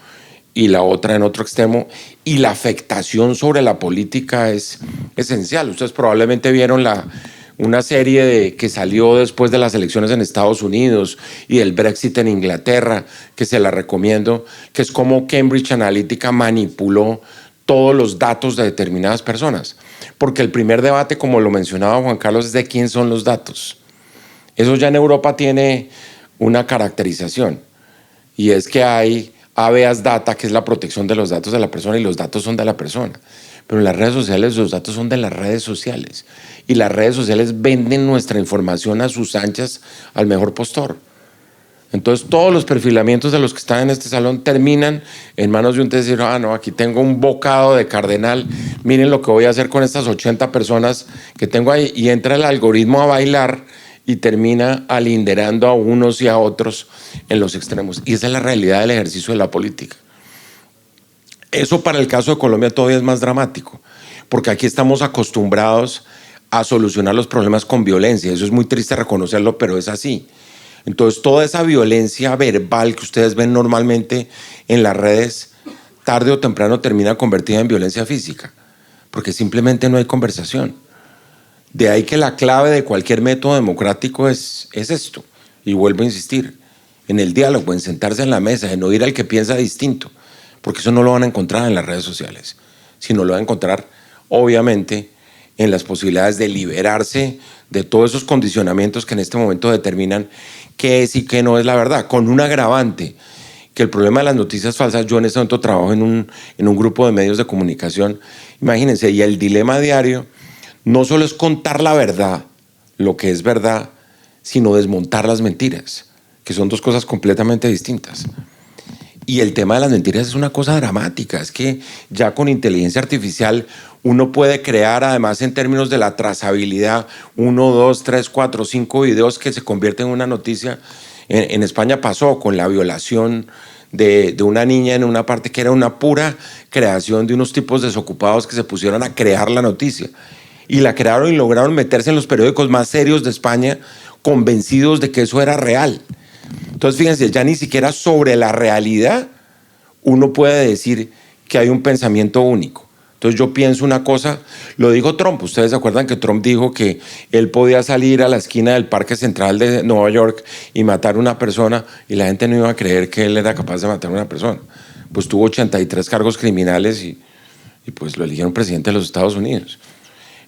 y la otra en otro extremo. Y la afectación sobre la política es esencial. Ustedes probablemente vieron una serie que salió después de las elecciones en Estados Unidos y del Brexit en Inglaterra, que se la recomiendo, que es cómo Cambridge Analytica manipuló todos los datos de determinadas personas. Porque el primer debate, como lo mencionaba Juan Carlos, es de quién son los datos. Eso ya en Europa tiene una caracterización, y es que hay habeas data, que es la protección de los datos de la persona, y los datos son de la persona. Pero en las redes sociales los datos son de las redes sociales, y las redes sociales venden nuestra información a sus anchas al mejor postor. Entonces todos los perfilamientos de los que están en este salón terminan en manos de un decir, no, aquí tengo un bocado de cardenal, miren lo que voy a hacer con estas 80 personas que tengo ahí, y entra el algoritmo a bailar y termina alinderando a unos y a otros en los extremos. Y esa es la realidad del ejercicio de la política. Eso para el caso de Colombia todavía es más dramático, porque aquí estamos acostumbrados a solucionar los problemas con violencia. Eso es muy triste reconocerlo, pero es así. Entonces, toda esa violencia verbal que ustedes ven normalmente en las redes, tarde o temprano termina convertida en violencia física, porque simplemente no hay conversación. De ahí que la clave de cualquier método democrático es esto, y vuelvo a insistir, en el diálogo, en sentarse en la mesa, en oír al que piensa distinto, porque eso no lo van a encontrar en las redes sociales, sino lo van a encontrar, obviamente, en las posibilidades de liberarse de todos esos condicionamientos que en este momento determinan qué es y qué no es la verdad, con un agravante, que el problema de las noticias falsas, yo en este momento trabajo en un grupo de medios de comunicación, imagínense, y el dilema diario no solo es contar la verdad, lo que es verdad, sino desmontar las mentiras, que son dos cosas completamente distintas. Y el tema de las mentiras es una cosa dramática, es que ya con inteligencia artificial uno puede crear, además en términos de la trazabilidad, 1, 2, 3, 4, 5 videos que se convierten en una noticia. En España pasó con la violación de una niña en una parte que era una pura creación de unos tipos desocupados que se pusieron a crear la noticia. Y la crearon y lograron meterse en los periódicos más serios de España, convencidos de que eso era real. Entonces, fíjense, ya ni siquiera sobre la realidad uno puede decir que hay un pensamiento único. Entonces yo pienso una cosa, lo dijo Trump. Ustedes se acuerdan que Trump dijo que él podía salir a la esquina del Parque Central de Nueva York y matar a una persona, y la gente no iba a creer que él era capaz de matar a una persona. Pues tuvo 83 cargos criminales y pues lo eligieron presidente de los Estados Unidos.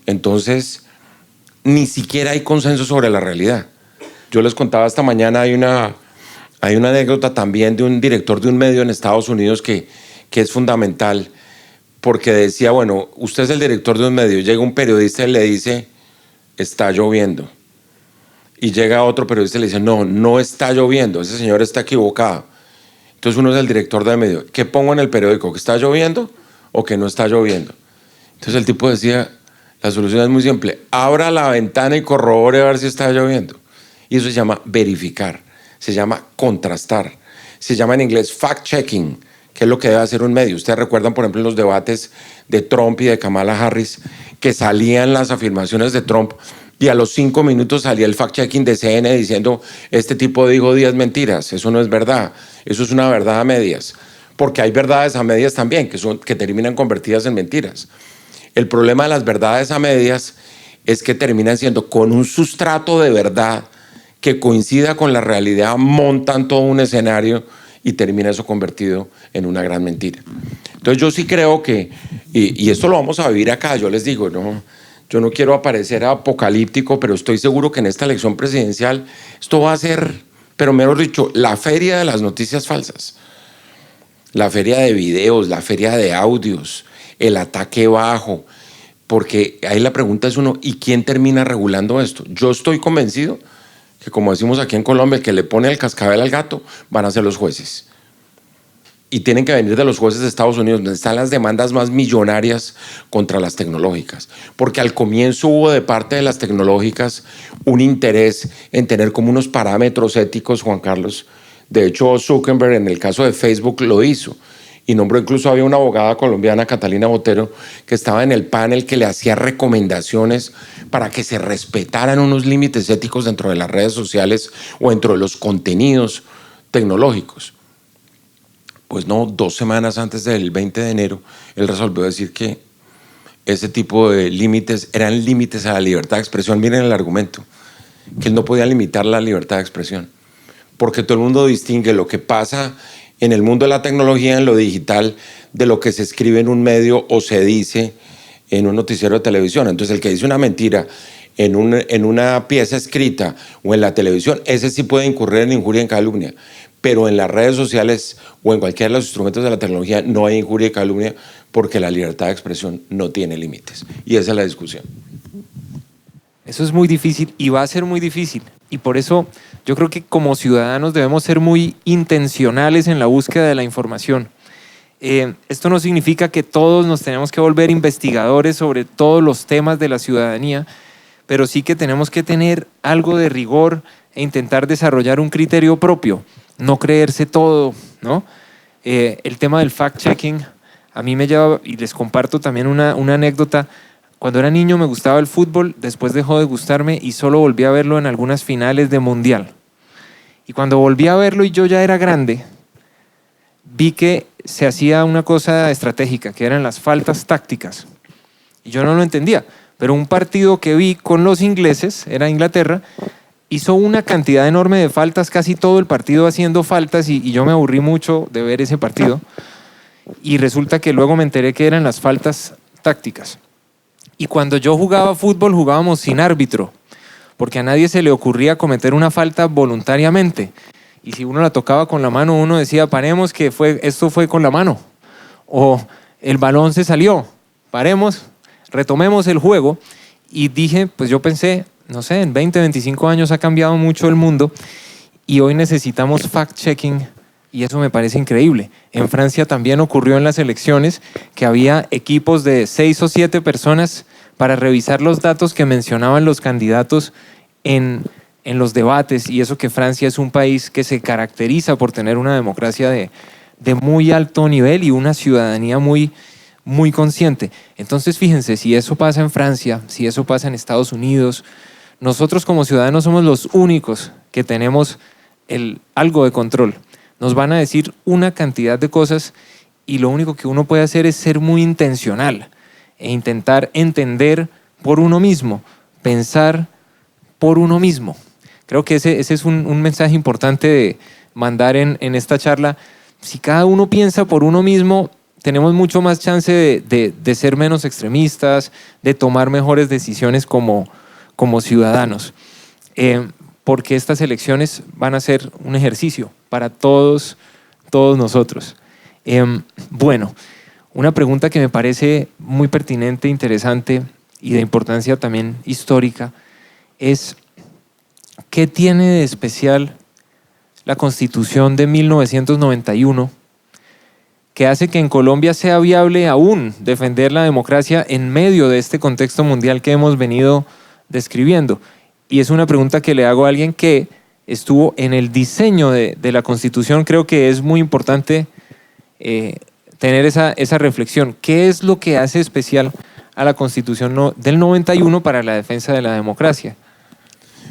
Entonces, ni siquiera hay consenso sobre la realidad. Yo les contaba esta mañana, hay una anécdota también de un director de un medio en Estados Unidos que es fundamental, porque decía, bueno, usted es el director de un medio, llega un periodista y le dice, está lloviendo. Y llega otro periodista y le dice, no está lloviendo, ese señor está equivocado. Entonces uno es el director del medio, ¿qué pongo en el periódico? ¿Que está lloviendo o que no está lloviendo? Entonces el tipo decía, la solución es muy simple, abra la ventana y corrobore a ver si está lloviendo. Y eso se llama verificar, se llama contrastar, se llama en inglés fact-checking, que es lo que debe hacer un medio. Ustedes recuerdan, por ejemplo, en los debates de Trump y de Kamala Harris, que salían las afirmaciones de Trump y a los 5 minutos salía el fact-checking de CNN diciendo, este tipo dijo 10 mentiras, eso no es verdad, eso es una verdad a medias. Porque hay verdades a medias también, que terminan convertidas en mentiras. El problema de las verdades a medias es que terminan siendo con un sustrato de verdad que coincida con la realidad, montan todo un escenario y termina eso convertido en una gran mentira. Entonces yo sí creo que, y esto lo vamos a vivir acá, yo les digo, yo no quiero parecer apocalíptico, pero estoy seguro que en esta elección presidencial esto va a ser, pero mejor dicho, la feria de las noticias falsas, la feria de videos, la feria de audios, el ataque bajo, porque ahí la pregunta es ¿y quién termina regulando esto? Yo estoy convencido que, como decimos aquí en Colombia, el que le pone el cascabel al gato van a ser los jueces. Y tienen que venir de los jueces de Estados Unidos, donde están las demandas más millonarias contra las tecnológicas. Porque al comienzo hubo de parte de las tecnológicas un interés en tener como unos parámetros éticos, Juan Carlos, De hecho, Zuckerberg en el caso de Facebook lo hizo. Y nombró, incluso había una abogada colombiana, Catalina Botero, que estaba en el panel que le hacía recomendaciones para que se respetaran unos límites éticos dentro de las redes sociales o dentro de los contenidos tecnológicos. Pues no, 2 semanas antes del 20 de enero, él resolvió decir que ese tipo de límites eran límites a la libertad de expresión. Miren el argumento, que él no podía limitar la libertad de expresión, porque todo el mundo distingue lo que pasa en el mundo de la tecnología, en lo digital, de lo que se escribe en un medio o se dice en un noticiero de televisión. Entonces, el que dice una mentira en una pieza escrita o en la televisión, ese sí puede incurrir en injuria y en calumnia. Pero en las redes sociales o en cualquiera de los instrumentos de la tecnología no hay injuria y calumnia, porque la libertad de expresión no tiene límites. Y esa es la discusión. Eso es muy difícil y va a ser muy difícil. Y por eso yo creo que como ciudadanos debemos ser muy intencionales en la búsqueda de la información. Esto no significa que todos nos tenemos que volver investigadores sobre todos los temas de la ciudadanía, pero sí que tenemos que tener algo de rigor e intentar desarrollar un criterio propio, no creerse todo, ¿no? El tema del fact-checking a mí me lleva, y les comparto también una anécdota. Cuando era niño me gustaba el fútbol, después dejó de gustarme y solo volví a verlo en algunas finales de mundial. Y cuando volví a verlo y yo ya era grande, vi que se hacía una cosa estratégica, que eran las faltas tácticas. Y yo no lo entendía, pero un partido que vi con los ingleses, era Inglaterra, hizo una cantidad enorme de faltas, casi todo el partido haciendo faltas, y yo me aburrí mucho de ver ese partido. Y resulta que luego me enteré que eran las faltas tácticas. Y cuando yo jugaba fútbol, jugábamos sin árbitro, porque a nadie se le ocurría cometer una falta voluntariamente. Y si uno la tocaba con la mano, uno decía, paremos, que esto fue con la mano. O el balón se salió, paremos, retomemos el juego. Y dije, pues yo pensé, no sé, en 20, 25 años ha cambiado mucho el mundo y hoy necesitamos fact-checking. Y eso me parece increíble. En Francia también ocurrió en las elecciones que había equipos de 6 o 7 personas para revisar los datos que mencionaban los candidatos en los debates. Y eso que Francia es un país que se caracteriza por tener una democracia de muy alto nivel y una ciudadanía muy, muy consciente. Entonces, fíjense, si eso pasa en Francia, si eso pasa en Estados Unidos, nosotros como ciudadanos somos los únicos que tenemos algo de control. Nos van a decir una cantidad de cosas y lo único que uno puede hacer es ser muy intencional e intentar entender por uno mismo, pensar por uno mismo. Creo que ese es un mensaje importante de mandar en esta charla. Si cada uno piensa por uno mismo, tenemos mucho más chance de ser menos extremistas, de tomar mejores decisiones como ciudadanos. Porque estas elecciones van a ser un ejercicio para todos nosotros. Bueno, una pregunta que me parece muy pertinente, interesante y de importancia también histórica es, ¿qué tiene de especial la Constitución de 1991 que hace que en Colombia sea viable aún defender la democracia en medio de este contexto mundial que hemos venido describiendo? Y es una pregunta que le hago a alguien que estuvo en el diseño de la Constitución. Creo que es muy importante tener esa reflexión. ¿Qué es lo que hace especial a la Constitución del 91 para la defensa de la democracia?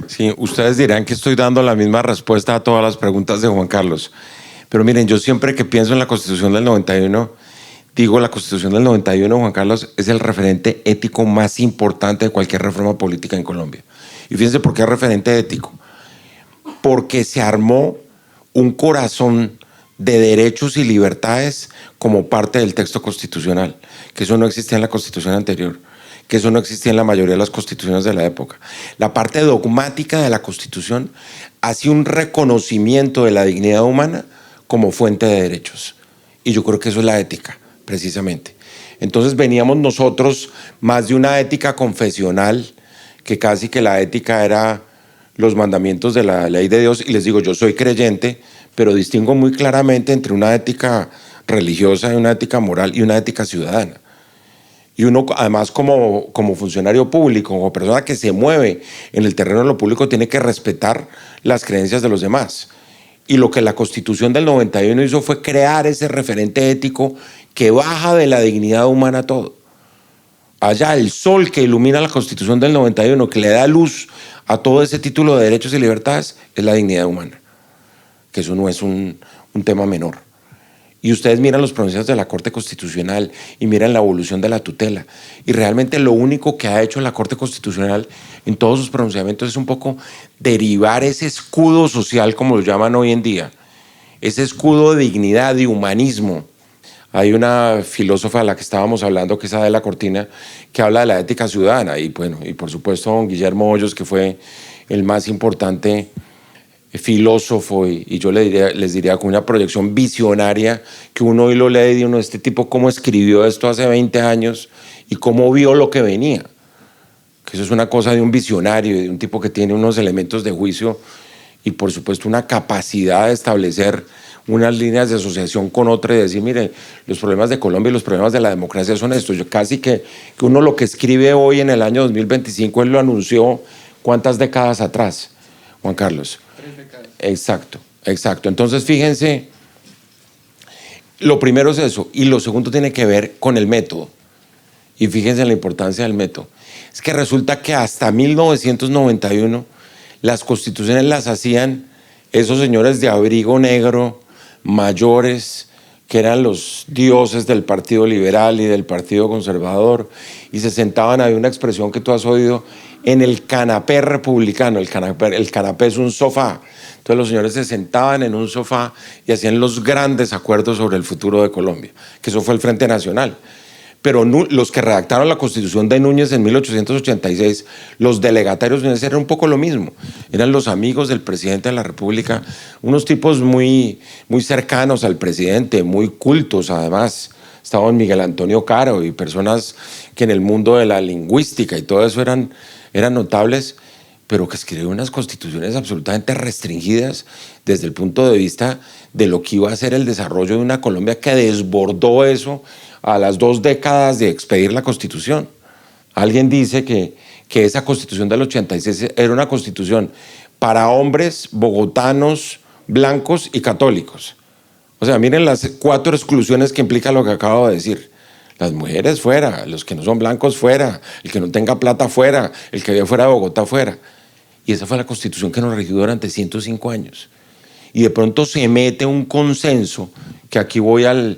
Sí, ustedes dirán que estoy dando la misma respuesta a todas las preguntas de Juan Carlos. Pero miren, yo siempre que pienso en la Constitución del 91, digo, la Constitución del 91, Juan Carlos, es el referente ético más importante de cualquier reforma política en Colombia. Y fíjense por qué es referente ético. Porque se armó un corazón de derechos y libertades como parte del texto constitucional, que eso no existía en la Constitución anterior, que eso no existía en la mayoría de las constituciones de la época. La parte dogmática de la Constitución hace un reconocimiento de la dignidad humana como fuente de derechos. Y yo creo que eso es la ética, precisamente. Entonces veníamos nosotros más de una ética confesional, que casi que la ética era los mandamientos de la ley de Dios. Y les digo, yo soy creyente, pero distingo muy claramente entre una ética religiosa y una ética moral y una ética ciudadana. Y uno, además, como funcionario público, como persona que se mueve en el terreno de lo público, tiene que respetar las creencias de los demás. Y lo que la Constitución del 91 hizo fue crear ese referente ético que baja de la dignidad humana todo. Allá el sol que ilumina la Constitución del 91, que le da luz a todo ese título de derechos y libertades, es la dignidad humana. Que eso no es un tema menor. Y ustedes miran los pronunciamientos de la Corte Constitucional y miran la evolución de la tutela. Y realmente lo único que ha hecho la Corte Constitucional en todos sus pronunciamientos es un poco derivar ese escudo social, como lo llaman hoy en día, ese escudo de dignidad, de humanismo. Hay una filósofa a la que estábamos hablando, que es Adela Cortina, que habla de la ética ciudadana. Y bueno, y por supuesto don Guillermo Hoyos, que fue el más importante filósofo, y yo les diría con una proyección visionaria, que uno hoy lo lee y uno, este tipo cómo escribió esto hace 20 años y cómo vio lo que venía. Que eso es una cosa de un visionario, de un tipo que tiene unos elementos de juicio y por supuesto una capacidad de establecer unas líneas de asociación con otra y decir, mire, los problemas de Colombia y los problemas de la democracia son estos. Yo casi que uno lo que escribe hoy en el año 2025, él lo anunció ¿cuántas décadas atrás, Juan Carlos? 3 décadas. Exacto, exacto. Entonces, fíjense, lo primero es eso, y lo segundo tiene que ver con el método. Y fíjense en la importancia del método. Es que resulta que hasta 1991 las constituciones las hacían esos señores de abrigo negro, mayores, que eran los dioses del Partido Liberal y del Partido Conservador, y se sentaban, había una expresión que tú has oído, en el canapé republicano. El canapé es un sofá. Entonces los señores se sentaban en un sofá y hacían los grandes acuerdos sobre el futuro de Colombia, que eso fue el Frente Nacional. Pero los que redactaron la Constitución de Núñez en 1886, los delegatarios de Núñez eran un poco lo mismo. Eran los amigos del presidente de la República, unos tipos muy, muy cercanos al presidente, muy cultos además. Estaban Miguel Antonio Caro y personas que en el mundo de la lingüística y todo eso eran notables, pero que escribieron unas constituciones absolutamente restringidas desde el punto de vista de lo que iba a ser el desarrollo de una Colombia que desbordó eso a las 2 décadas de expedir la Constitución. Alguien dice que esa Constitución del 86 era una Constitución para hombres bogotanos, blancos y católicos. O sea, miren las 4 exclusiones que implica lo que acabo de decir. Las mujeres fuera, los que no son blancos fuera, el que no tenga plata fuera, el que vive fuera de Bogotá fuera. Y esa fue la Constitución que nos regió durante 105 años. Y de pronto se mete un consenso, que aquí voy al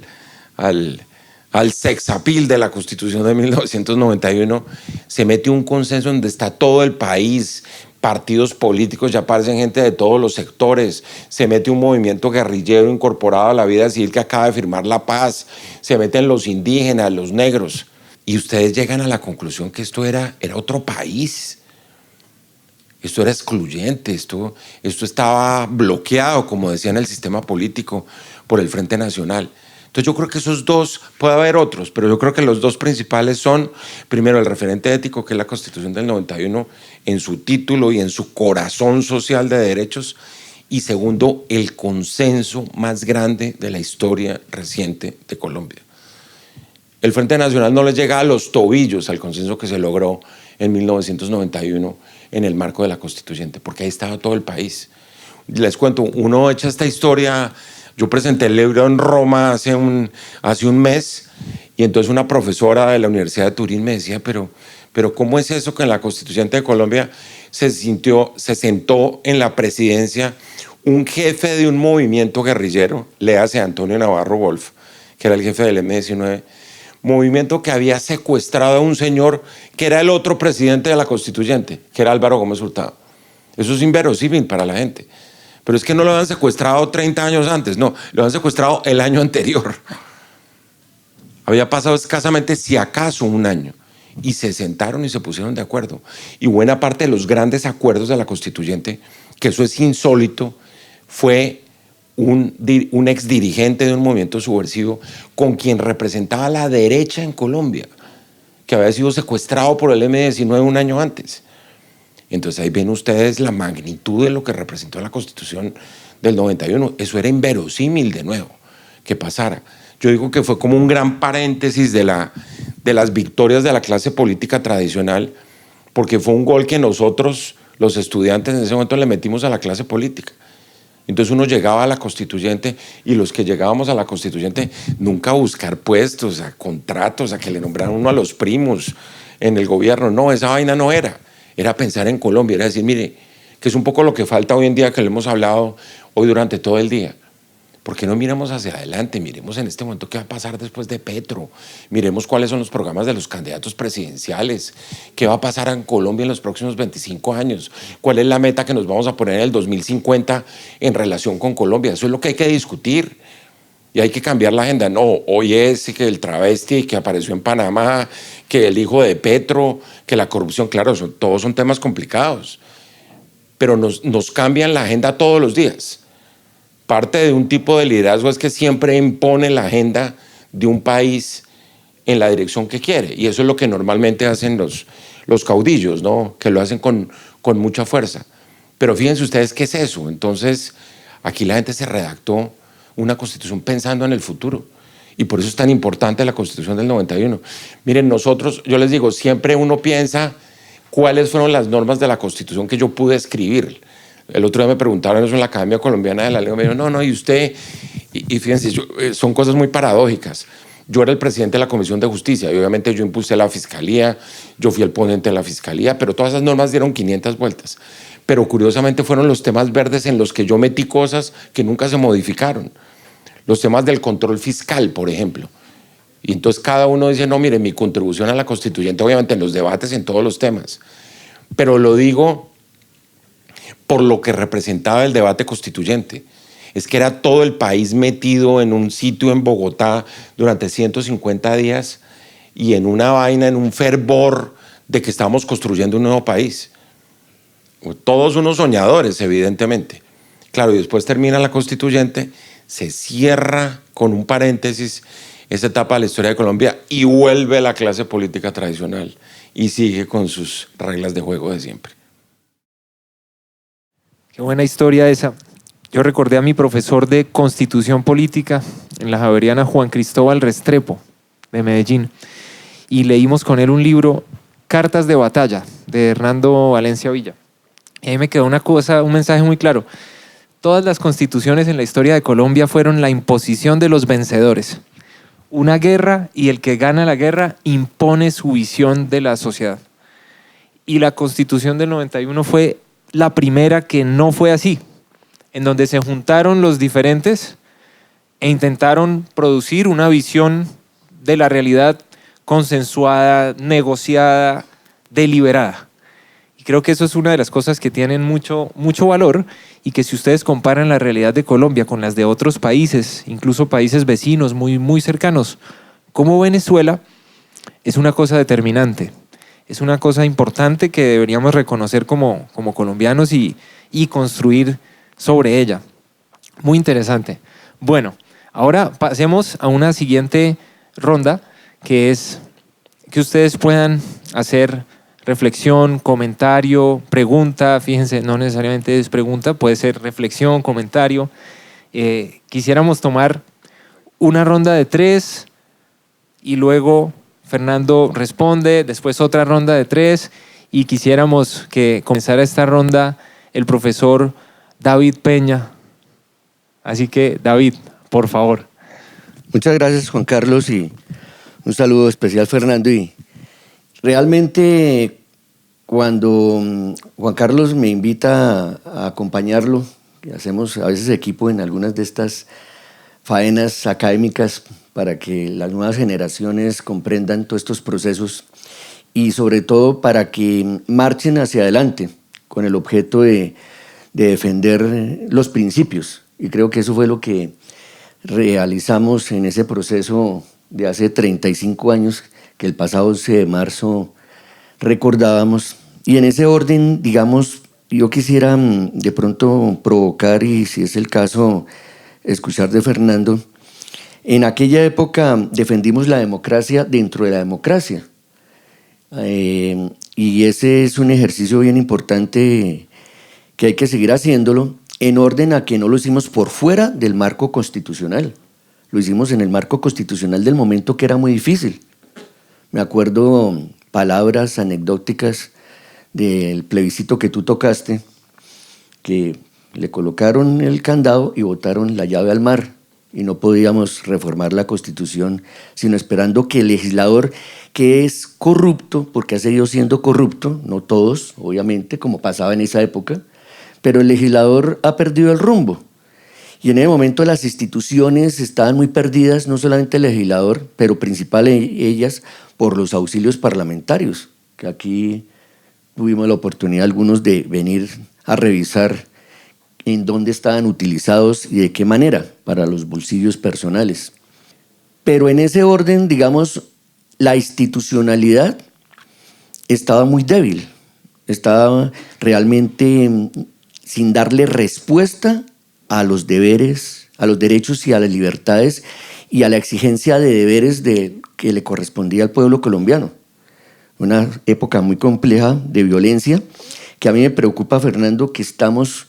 sexapil de la Constitución de 1991, se mete un consenso donde está todo el país, partidos políticos, ya aparecen gente de todos los sectores, se mete un movimiento guerrillero incorporado a la vida civil que acaba de firmar la paz, se meten los indígenas, los negros, y ustedes llegan a la conclusión que esto era otro país. Esto era excluyente, esto estaba bloqueado, como decía en el sistema político, por el Frente Nacional. Entonces yo creo que esos dos, puede haber otros, pero yo creo que los dos principales son, primero, el referente ético, que es la Constitución del 91, en su título y en su corazón social de derechos, y segundo, el consenso más grande de la historia reciente de Colombia. El Frente Nacional no les llega a los tobillos al consenso que se logró en 1991 en el marco de la Constituyente, porque ahí estaba todo el país. Les cuento, uno echa esta historia. Yo presenté el libro en Roma hace un mes, y entonces una profesora de la Universidad de Turín me decía, pero ¿cómo es eso que en la Constituyente de Colombia se sentó en la presidencia un jefe de un movimiento guerrillero, léase Antonio Navarro Wolf, que era el jefe del M-19, movimiento que había secuestrado a un señor que era el otro presidente de la Constituyente, que era Álvaro Gómez Hurtado? Eso es inverosímil para la gente. Pero es que no lo habían secuestrado 30 años antes, no, lo habían secuestrado el año anterior. Había pasado escasamente, si acaso, un año. Y se sentaron y se pusieron de acuerdo. Y buena parte de los grandes acuerdos de la Constituyente, que eso es insólito, fue un exdirigente de un movimiento subversivo con quien representaba la derecha en Colombia, que había sido secuestrado por el M-19 un año antes. Entonces ahí ven ustedes la magnitud de lo que representó la Constitución del 91. Eso era inverosímil de nuevo, que pasara. Yo digo que fue como un gran paréntesis de las victorias de la clase política tradicional, porque fue un gol que nosotros, los estudiantes, en ese momento le metimos a la clase política. Entonces uno llegaba a la constituyente y los que llegábamos a la constituyente nunca a buscar puestos, a contratos, a que le nombraran uno a los primos en el gobierno. No, esa vaina no era. Era pensar en Colombia, era decir, mire, que es un poco lo que falta hoy en día, que lo hemos hablado hoy durante todo el día. ¿Por qué no miramos hacia adelante? Miremos en este momento qué va a pasar después de Petro. Miremos cuáles son los programas de los candidatos presidenciales. ¿Qué va a pasar en Colombia en los próximos 25 años? ¿Cuál es la meta que nos vamos a poner en el 2050 en relación con Colombia? Eso es lo que hay que discutir. Y hay que cambiar la agenda. No, hoy es que el travesti que apareció en Panamá, que el hijo de Petro, que la corrupción, claro, todos son temas complicados. Pero nos cambian la agenda todos los días. Parte de un tipo de liderazgo es que siempre impone la agenda de un país en la dirección que quiere. Y eso es lo que normalmente hacen los caudillos, ¿no? Que lo hacen con mucha fuerza. Pero fíjense ustedes qué es eso. Entonces, aquí la gente se redactó una constitución pensando en el futuro. Y por eso es tan importante la constitución del 91. Miren, nosotros, yo les digo, siempre uno piensa cuáles fueron las normas de la constitución que yo pude escribir. El otro día me preguntaron eso en la Academia Colombiana de la Lengua. Me dijeron, no, y usted, y fíjense, son cosas muy paradójicas. Yo era el presidente de la Comisión de Justicia y obviamente yo impulsé la Fiscalía, yo fui el ponente de la Fiscalía, pero todas esas normas dieron 500 vueltas. Pero curiosamente fueron los temas verdes en los que yo metí cosas que nunca se modificaron. Los temas del control fiscal, por ejemplo. Y entonces cada uno dice, no, mire, mi contribución a la constituyente, obviamente en los debates, en todos los temas. Pero lo digo por lo que representaba el debate constituyente. Es que era todo el país metido en un sitio en Bogotá durante 150 días y en una vaina, en un fervor de que estábamos construyendo un nuevo país. Todos unos soñadores, evidentemente. Claro, y después termina la constituyente, se cierra con un paréntesis esa etapa de la historia de Colombia y vuelve la clase política tradicional y sigue con sus reglas de juego de siempre. Qué buena historia esa. Yo recordé a mi profesor de Constitución Política en la Javeriana, Juan Cristóbal Restrepo, de Medellín, y leímos con él un libro, Cartas de Batalla, de Hernando Valencia Villa. Y ahí me quedó un mensaje muy claro. Todas las constituciones en la historia de Colombia fueron la imposición de los vencedores. Una guerra y el que gana la guerra impone su visión de la sociedad. Y la Constitución del 91 fue la primera que no fue así, en donde se juntaron los diferentes e intentaron producir una visión de la realidad consensuada, negociada, deliberada. Y creo que eso es una de las cosas que tienen mucho valor y que si ustedes comparan la realidad de Colombia con las de otros países, incluso países vecinos muy cercanos, como Venezuela, es una cosa determinante. Es una cosa importante que deberíamos reconocer como colombianos y construir sobre ella. Muy interesante. Bueno, ahora pasemos a una siguiente ronda, que es que ustedes puedan hacer reflexión, comentario, pregunta. Fíjense, no necesariamente es pregunta, puede ser reflexión, comentario. Quisiéramos tomar una ronda de 3 y luego Fernando responde, después otra ronda de 3 y quisiéramos que comenzara esta ronda el profesor David Peña. Así que, David, por favor. Muchas gracias, Juan Carlos, y un saludo especial, Fernando. Y realmente, cuando Juan Carlos me invita a acompañarlo, y hacemos a veces equipo en algunas de estas faenas académicas para que las nuevas generaciones comprendan todos estos procesos y sobre todo para que marchen hacia adelante con el objeto de defender los principios. Y creo que eso fue lo que realizamos en ese proceso de hace 35 años, que el pasado 11 de marzo recordábamos. Y en ese orden, digamos, yo quisiera de pronto provocar, y si es el caso, escuchar de Fernando. En aquella época defendimos la democracia dentro de la democracia. Y ese es un ejercicio bien importante que hay que seguir haciéndolo, en orden a que no lo hicimos por fuera del marco constitucional. Lo hicimos en el marco constitucional del momento, que era muy difícil. Me acuerdo palabras anecdóticas del plebiscito que tú tocaste, que Le colocaron el candado y botaron la llave al mar. Y no podíamos reformar la Constitución sino esperando que el legislador, que es corrupto, porque ha seguido siendo corrupto, no todos, obviamente, como pasaba en esa época, pero el legislador ha perdido el rumbo. Y en ese momento las instituciones estaban muy perdidas, no solamente el legislador, pero principal ellas por los auxilios parlamentarios, que aquí tuvimos la oportunidad algunos de venir a revisar en dónde estaban utilizados y de qué manera para los bolsillos personales. Pero en ese orden, digamos, la institucionalidad estaba muy débil, estaba realmente sin darle respuesta a los deberes, a los derechos y a las libertades y a la exigencia de deberes que le correspondía al pueblo colombiano. Una época muy compleja de violencia que a mí me preocupa, Fernando, que estamos,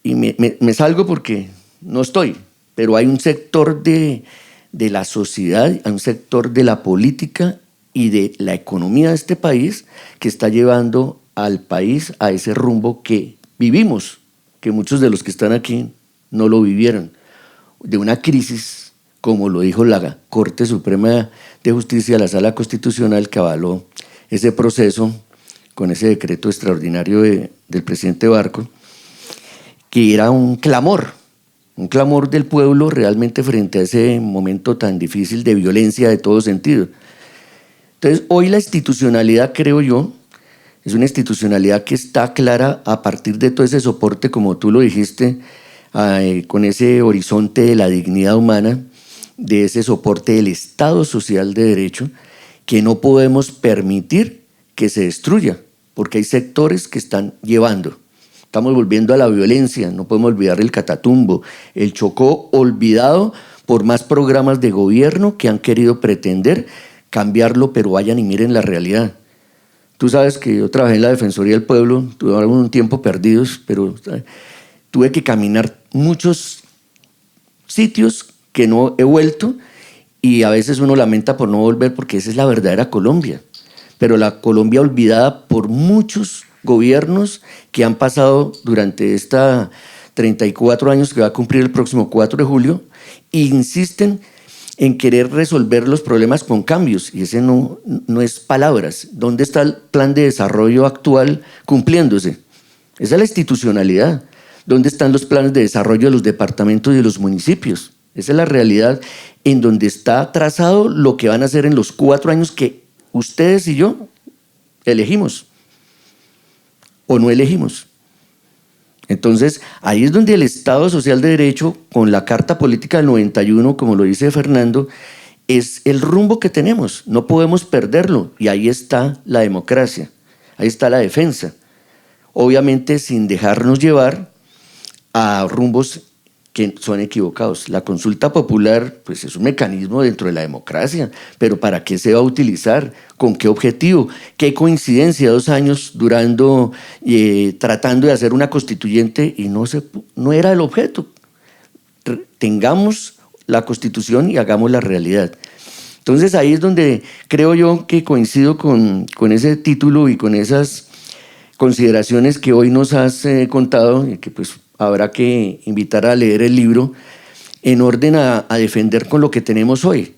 y me salgo porque no estoy, pero hay un sector de la sociedad, hay un sector de la política y de la economía de este país que está llevando al país a ese rumbo que vivimos, que muchos de los que están aquí no lo vivieron, de una crisis, como lo dijo la Corte Suprema de Justicia, la Sala Constitucional, que avaló ese proceso con ese decreto extraordinario del presidente Barco, que era un clamor del pueblo realmente frente a ese momento tan difícil de violencia de todo sentido. Entonces, hoy la institucionalidad, creo yo, es una institucionalidad que está clara a partir de todo ese soporte, como tú lo dijiste, con ese horizonte de la dignidad humana, de ese soporte del Estado social de derecho, que no podemos permitir que se destruya, porque hay sectores que están llevando. Estamos volviendo a la violencia, no podemos olvidar el Catatumbo, el Chocó olvidado por más programas de gobierno que han querido pretender cambiarlo, pero vayan y miren la realidad. Tú sabes que yo trabajé en la Defensoría del Pueblo, tuve algún tiempo perdidos, pero tuve que caminar muchos sitios que no he vuelto y a veces uno lamenta por no volver porque esa es la verdadera Colombia. Pero la Colombia olvidada por muchos gobiernos que han pasado durante esta 34 años que va a cumplir el próximo 4 de julio e insisten en querer resolver los problemas con cambios, y ese no es palabras. ¿Dónde está el plan de desarrollo actual cumpliéndose? Esa es la institucionalidad. ¿Dónde están los planes de desarrollo de los departamentos y de los municipios? Esa es la realidad en donde está trazado lo que van a hacer en los 4 años que ustedes y yo elegimos o no elegimos. Entonces, ahí es donde el Estado Social de Derecho, con la Carta Política del 91, como lo dice Fernando, es el rumbo que tenemos. No podemos perderlo. Y ahí está la democracia, ahí está la defensa. Obviamente sin dejarnos llevar a rumbos que son equivocados. La consulta popular pues es un mecanismo dentro de la democracia, pero ¿para qué se va a utilizar? ¿Con qué objetivo? ¿Qué coincidencia? 2 años durando, tratando de hacer una constituyente y no era el objeto. Tengamos la constitución y hagamos la realidad. Entonces ahí es donde creo yo que coincido con ese título y con esas consideraciones que hoy nos has contado y que pues habrá que invitar a leer el libro en orden a defender con lo que tenemos hoy.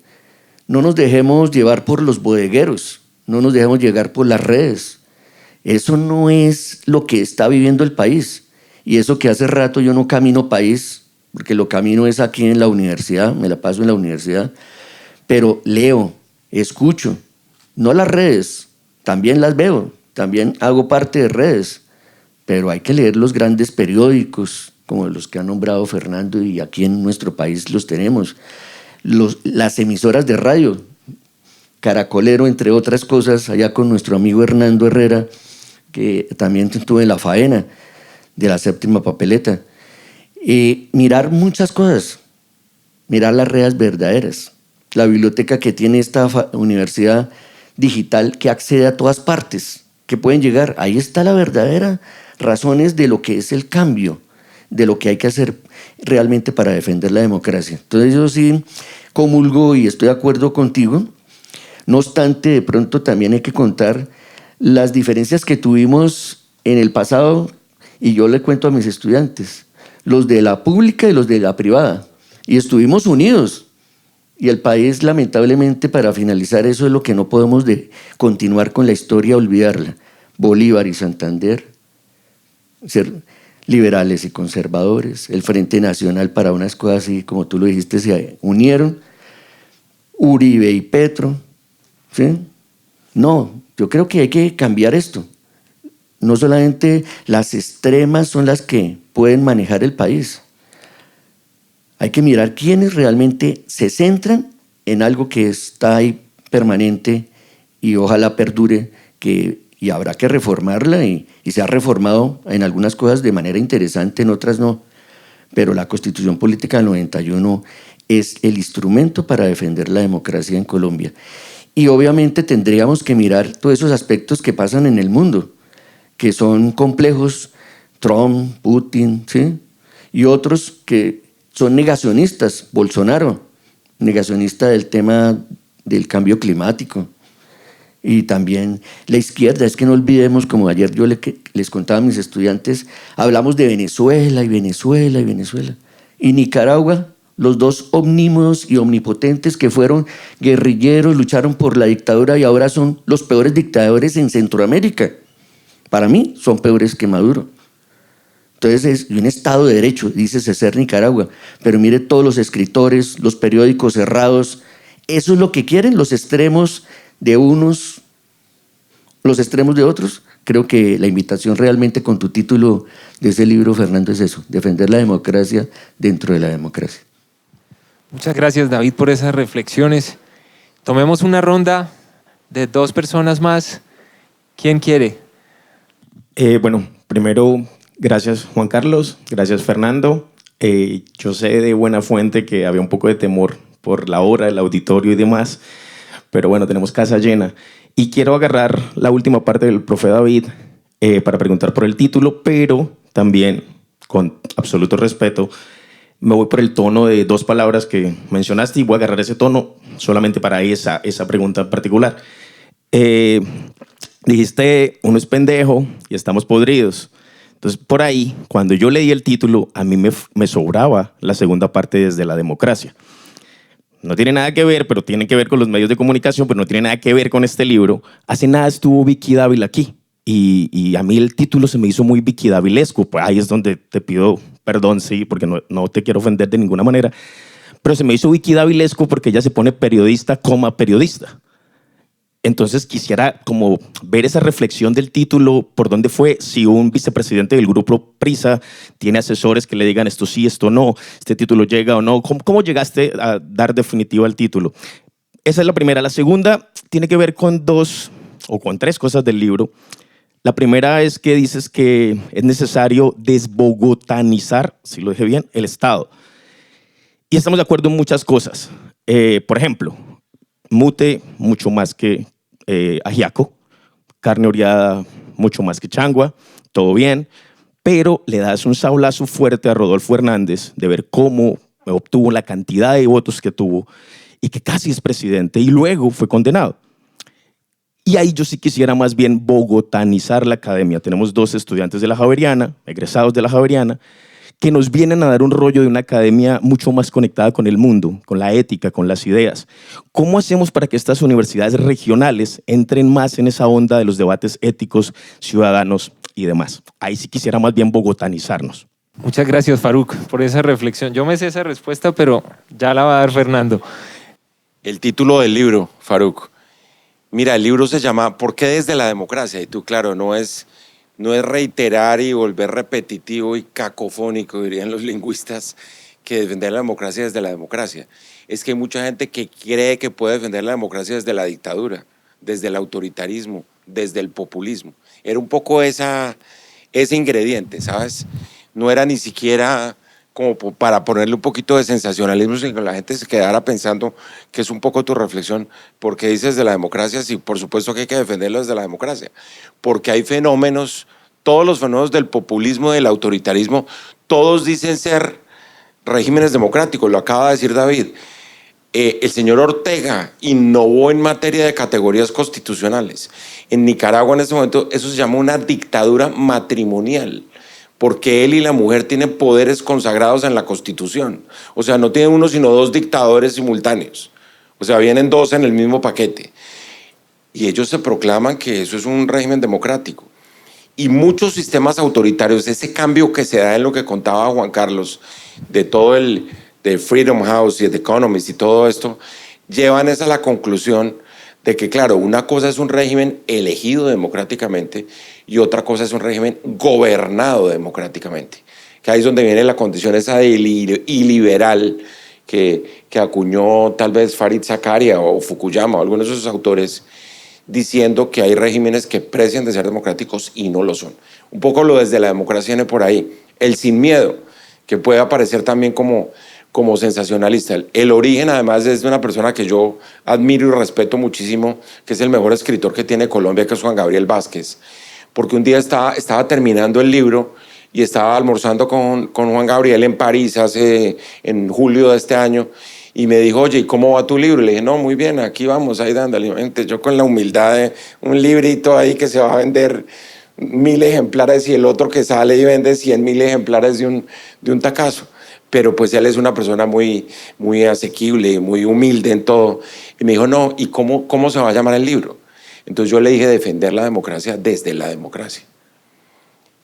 No nos dejemos llevar por los bodegueros, no nos dejemos llevar por las redes. Eso no es lo que está viviendo el país. Y eso que hace rato yo no camino país, porque lo camino es aquí en la universidad, me la paso en la universidad, pero leo, escucho, no las redes, también las veo, también hago parte de redes, pero hay que leer los grandes periódicos, como los que ha nombrado Fernando, y aquí en nuestro país los tenemos. Las emisoras de radio, Caracolero, entre otras cosas, allá con nuestro amigo Hernando Herrera, que también estuvo en la faena de la séptima papeleta. Mirar muchas cosas, mirar las redes verdaderas. La biblioteca que tiene esta universidad digital que accede a todas partes, que pueden llegar, ahí está la verdadera razones de lo que es el cambio, de lo que hay que hacer realmente para defender la democracia. Entonces yo sí comulgo y estoy de acuerdo contigo. No obstante, de pronto también hay que contar las diferencias que tuvimos en el pasado y yo le cuento a mis estudiantes, los de la pública y los de la privada, y estuvimos unidos. Y el país, lamentablemente, para finalizar, eso es lo que no podemos continuar con la historia, olvidarla. Bolívar y Santander, ser liberales y conservadores, el Frente Nacional para unas cosas así, como tú lo dijiste, se unieron, Uribe y Petro, ¿sí? No, yo creo que hay que cambiar esto. No solamente las extremas son las que pueden manejar el país. Hay que mirar quiénes realmente se centran en algo que está ahí permanente y ojalá perdure, y habrá que reformarla y se ha reformado en algunas cosas de manera interesante, en otras no. Pero la Constitución Política del 91 es el instrumento para defender la democracia en Colombia. Y obviamente tendríamos que mirar todos esos aspectos que pasan en el mundo, que son complejos, Trump, Putin, ¿sí? Y otros que son negacionistas, Bolsonaro, negacionista del tema del cambio climático. Y también la izquierda, es que no olvidemos, como ayer yo les contaba a mis estudiantes, hablamos de Venezuela y Venezuela y Venezuela. Y Nicaragua, los dos omnímodos y omnipotentes que fueron guerrilleros, lucharon por la dictadura y ahora son los peores dictadores en Centroamérica. Para mí son peores que Maduro. Entonces es un Estado de Derecho, dice ser Nicaragua, pero mire todos los escritores, los periódicos cerrados, eso es lo que quieren los extremos de unos, los extremos de otros. Creo que la invitación realmente con tu título de ese libro, Fernando, es eso, defender la democracia dentro de la democracia. Muchas gracias, David, por esas reflexiones. Tomemos una ronda de 2 personas más. ¿Quién quiere? Bueno, primero, gracias Juan Carlos, gracias Fernando. Yo sé de buena fuente que había un poco de temor por la hora, el auditorio y demás, pero bueno, tenemos casa llena. Y quiero agarrar la última parte del profe David para preguntar por el título, pero también, con absoluto respeto, me voy por el tono de 2 palabras que mencionaste y voy a agarrar ese tono solamente para esa pregunta en particular. Dijiste, uno es pendejo y estamos podridos. Entonces, por ahí, cuando yo leí el título, a mí me sobraba la segunda parte desde la democracia. No tiene nada que ver, pero tiene que ver con los medios de comunicación, pero no tiene nada que ver con este libro. Hace nada estuvo Vicky Dávila aquí y a mí el título se me hizo muy Vicky Dávilesco. Pues ahí es donde te pido perdón, sí, porque no te quiero ofender de ninguna manera, pero se me hizo Vicky Dávilesco porque ella se pone periodista, periodista. Entonces quisiera como ver esa reflexión del título, por dónde fue, si un vicepresidente del grupo Prisa tiene asesores que le digan esto sí, esto no, este título llega o no. ¿Cómo llegaste a dar definitivo al título? Esa es la primera. La segunda tiene que ver con 2 o con 3 cosas del libro. La primera es que dices que es necesario desbogotanizar, si lo dije bien, el Estado. Y estamos de acuerdo en muchas cosas. Por ejemplo, mute mucho más que ajiaco, carne oreada mucho más que changua, todo bien, pero le das un sablazo fuerte a Rodolfo Hernández de ver cómo obtuvo la cantidad de votos que tuvo y que casi es presidente y luego fue condenado. Y ahí yo sí quisiera más bien bogotanizar la academia. Tenemos 2 estudiantes de la Javeriana, egresados de la Javeriana, que nos vienen a dar un rollo de una academia mucho más conectada con el mundo, con la ética, con las ideas. ¿Cómo hacemos para que estas universidades regionales entren más en esa onda de los debates éticos, ciudadanos y demás? Ahí sí quisiera más bien bogotanizarnos. Muchas gracias, Faruk, por esa reflexión. Yo me sé esa respuesta, pero ya la va a dar Fernando. El título del libro, Faruk. Mira, el libro se llama ¿Por qué desde la democracia? Y tú, claro, no es reiterar y volver repetitivo y cacofónico, dirían los lingüistas, que defender la democracia desde la democracia. Es que hay mucha gente que cree que puede defender la democracia desde la dictadura, desde el autoritarismo, desde el populismo. Era un poco ese ingrediente, ¿sabes? No era ni siquiera como para ponerle un poquito de sensacionalismo, sino que la gente se quedara pensando que es un poco tu reflexión, porque dices de la democracia, sí, por supuesto que hay que defenderlo desde la democracia, porque hay fenómenos, todos los fenómenos del populismo, del autoritarismo, todos dicen ser regímenes democráticos, lo acaba de decir David. El señor Ortega innovó en materia de categorías constitucionales. En Nicaragua en este momento eso se llama una dictadura matrimonial, porque él y la mujer tienen poderes consagrados en la Constitución. O sea, no tienen uno sino dos dictadores simultáneos. O sea, vienen dos en el mismo paquete. Y ellos se proclaman que eso es un régimen democrático. Y muchos sistemas autoritarios, ese cambio que se da en lo que contaba Juan Carlos, de todo de Freedom House y The Economist y todo esto, llevan esa a la conclusión de que, claro, una cosa es un régimen elegido democráticamente y otra cosa es un régimen gobernado democráticamente. Que ahí es donde viene la condición esa de iliberal que acuñó tal vez Farid Zakaria o Fukuyama o algunos de esos autores, diciendo que hay regímenes que precian de ser democráticos y no lo son. Un poco lo desde la democracia viene por ahí. El sin miedo, que puede aparecer también como sensacionalista. El origen, además, es de una persona que yo admiro y respeto muchísimo, que es el mejor escritor que tiene Colombia, que es Juan Gabriel Vázquez. Porque un día estaba terminando el libro y estaba almorzando con Juan Gabriel en París en julio de este año, y me dijo, oye, ¿y cómo va tu libro? Le dije, no, muy bien, aquí vamos, ahí dándole. Yo con la humildad de un librito ahí que se va a vender 1000 ejemplares y el otro que sale y vende 100,000 ejemplares de un tacazo. Pero pues él es una persona muy, muy asequible, muy humilde en todo. Y me dijo, no, ¿y cómo se va a llamar el libro? Entonces yo le dije, defender la democracia desde la democracia.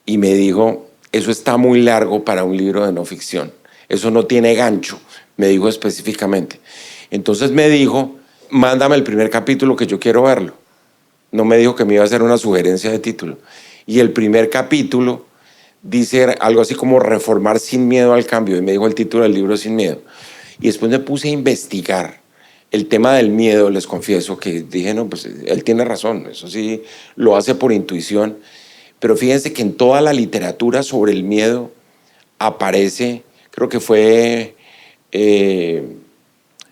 Y me dijo, eso está muy largo para un libro de no ficción. Eso no tiene gancho, me dijo específicamente. Entonces me dijo, mándame el primer capítulo que yo quiero verlo. No me dijo que me iba a hacer una sugerencia de título. Y el primer capítulo dice algo así como reformar sin miedo al cambio. Y me dijo el título del libro, Sin Miedo. Y después me puse a investigar el tema del miedo. Les confieso que dije, no, pues él tiene razón. Eso sí, lo hace por intuición. Pero fíjense que en toda la literatura sobre el miedo aparece, creo que fue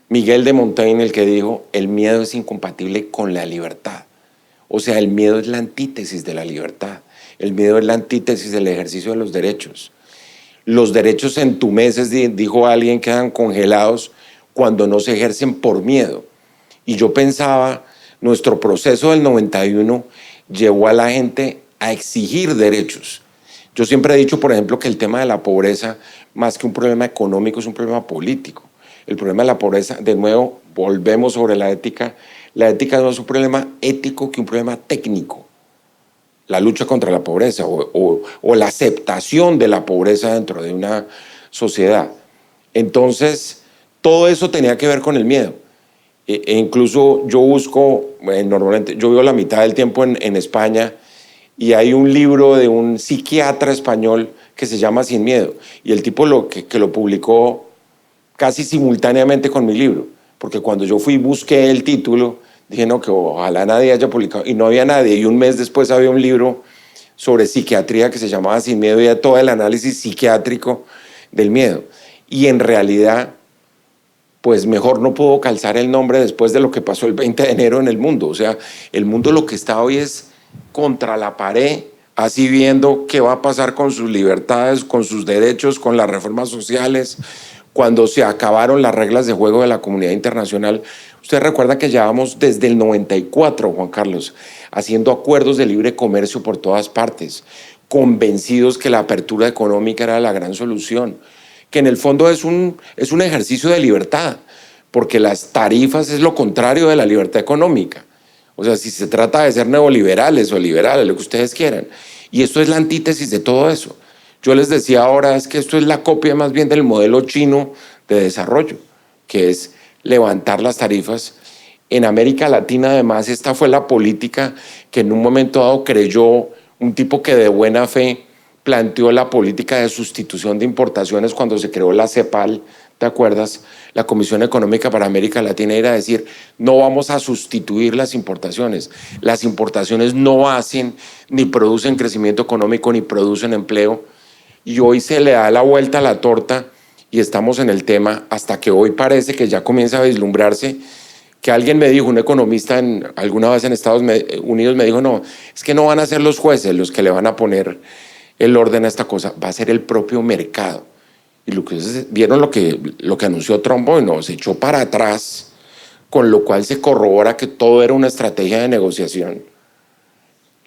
Miguel de Montaigne el que dijo, el miedo es incompatible con la libertad. O sea, el miedo es la antítesis de la libertad. El miedo es la antítesis del ejercicio de los derechos. Los derechos entumeces, dijo alguien, quedan congelados cuando no se ejercen por miedo. Y yo pensaba, nuestro proceso del 91 llevó a la gente a exigir derechos. Yo siempre he dicho, por ejemplo, que el tema de la pobreza, más que un problema económico, es un problema político. El problema de la pobreza, de nuevo, volvemos sobre la ética. La ética no es un problema ético que un problema técnico. La lucha contra la pobreza o la aceptación de la pobreza dentro de una sociedad. Entonces, todo eso tenía que ver con el miedo. E incluso yo busco, normalmente, yo vivo la mitad del tiempo en España, y hay un libro de un psiquiatra español que se llama Sin Miedo. Y el tipo que lo publicó casi simultáneamente con mi libro. Porque cuando yo fui y busqué el título, dije, no, que ojalá nadie haya publicado. Y no había nadie. Y un mes después había un libro sobre psiquiatría que se llamaba Sin Miedo, y era todo el análisis psiquiátrico del miedo. Y en realidad, pues mejor no puedo calzar el nombre después de lo que pasó el 20 de enero en el mundo. O sea, el mundo lo que está hoy es contra la pared, así viendo qué va a pasar con sus libertades, con sus derechos, con las reformas sociales, cuando se acabaron las reglas de juego de la comunidad internacional. Usted recuerda que llevamos desde el 94, Juan Carlos, haciendo acuerdos de libre comercio por todas partes, convencidos que la apertura económica era la gran solución, que en el fondo es un ejercicio de libertad, porque las tarifas es lo contrario de la libertad económica. O sea, si se trata de ser neoliberales o liberales, lo que ustedes quieran. Y esto es la antítesis de todo eso. Yo les decía ahora, es que esto es la copia más bien del modelo chino de desarrollo, que es levantar las tarifas. En América Latina, además, esta fue la política que en un momento dado creyó un tipo que de buena fe planteó la política de sustitución de importaciones cuando se creó la CEPAL, ¿te acuerdas? La Comisión Económica para América Latina, era decir, no vamos a sustituir las importaciones. Las importaciones no hacen ni producen crecimiento económico ni producen empleo. Y hoy se le da la vuelta a la torta y estamos en el tema hasta que hoy parece que ya comienza a vislumbrarse, que alguien me dijo, un economista alguna vez en Estados Unidos me dijo, no, es que no van a ser los jueces los que le van a poner el orden a esta cosa, va a ser el propio mercado. Y vieron lo que anunció Trump hoy, no, se echó para atrás, con lo cual se corrobora que todo era una estrategia de negociación.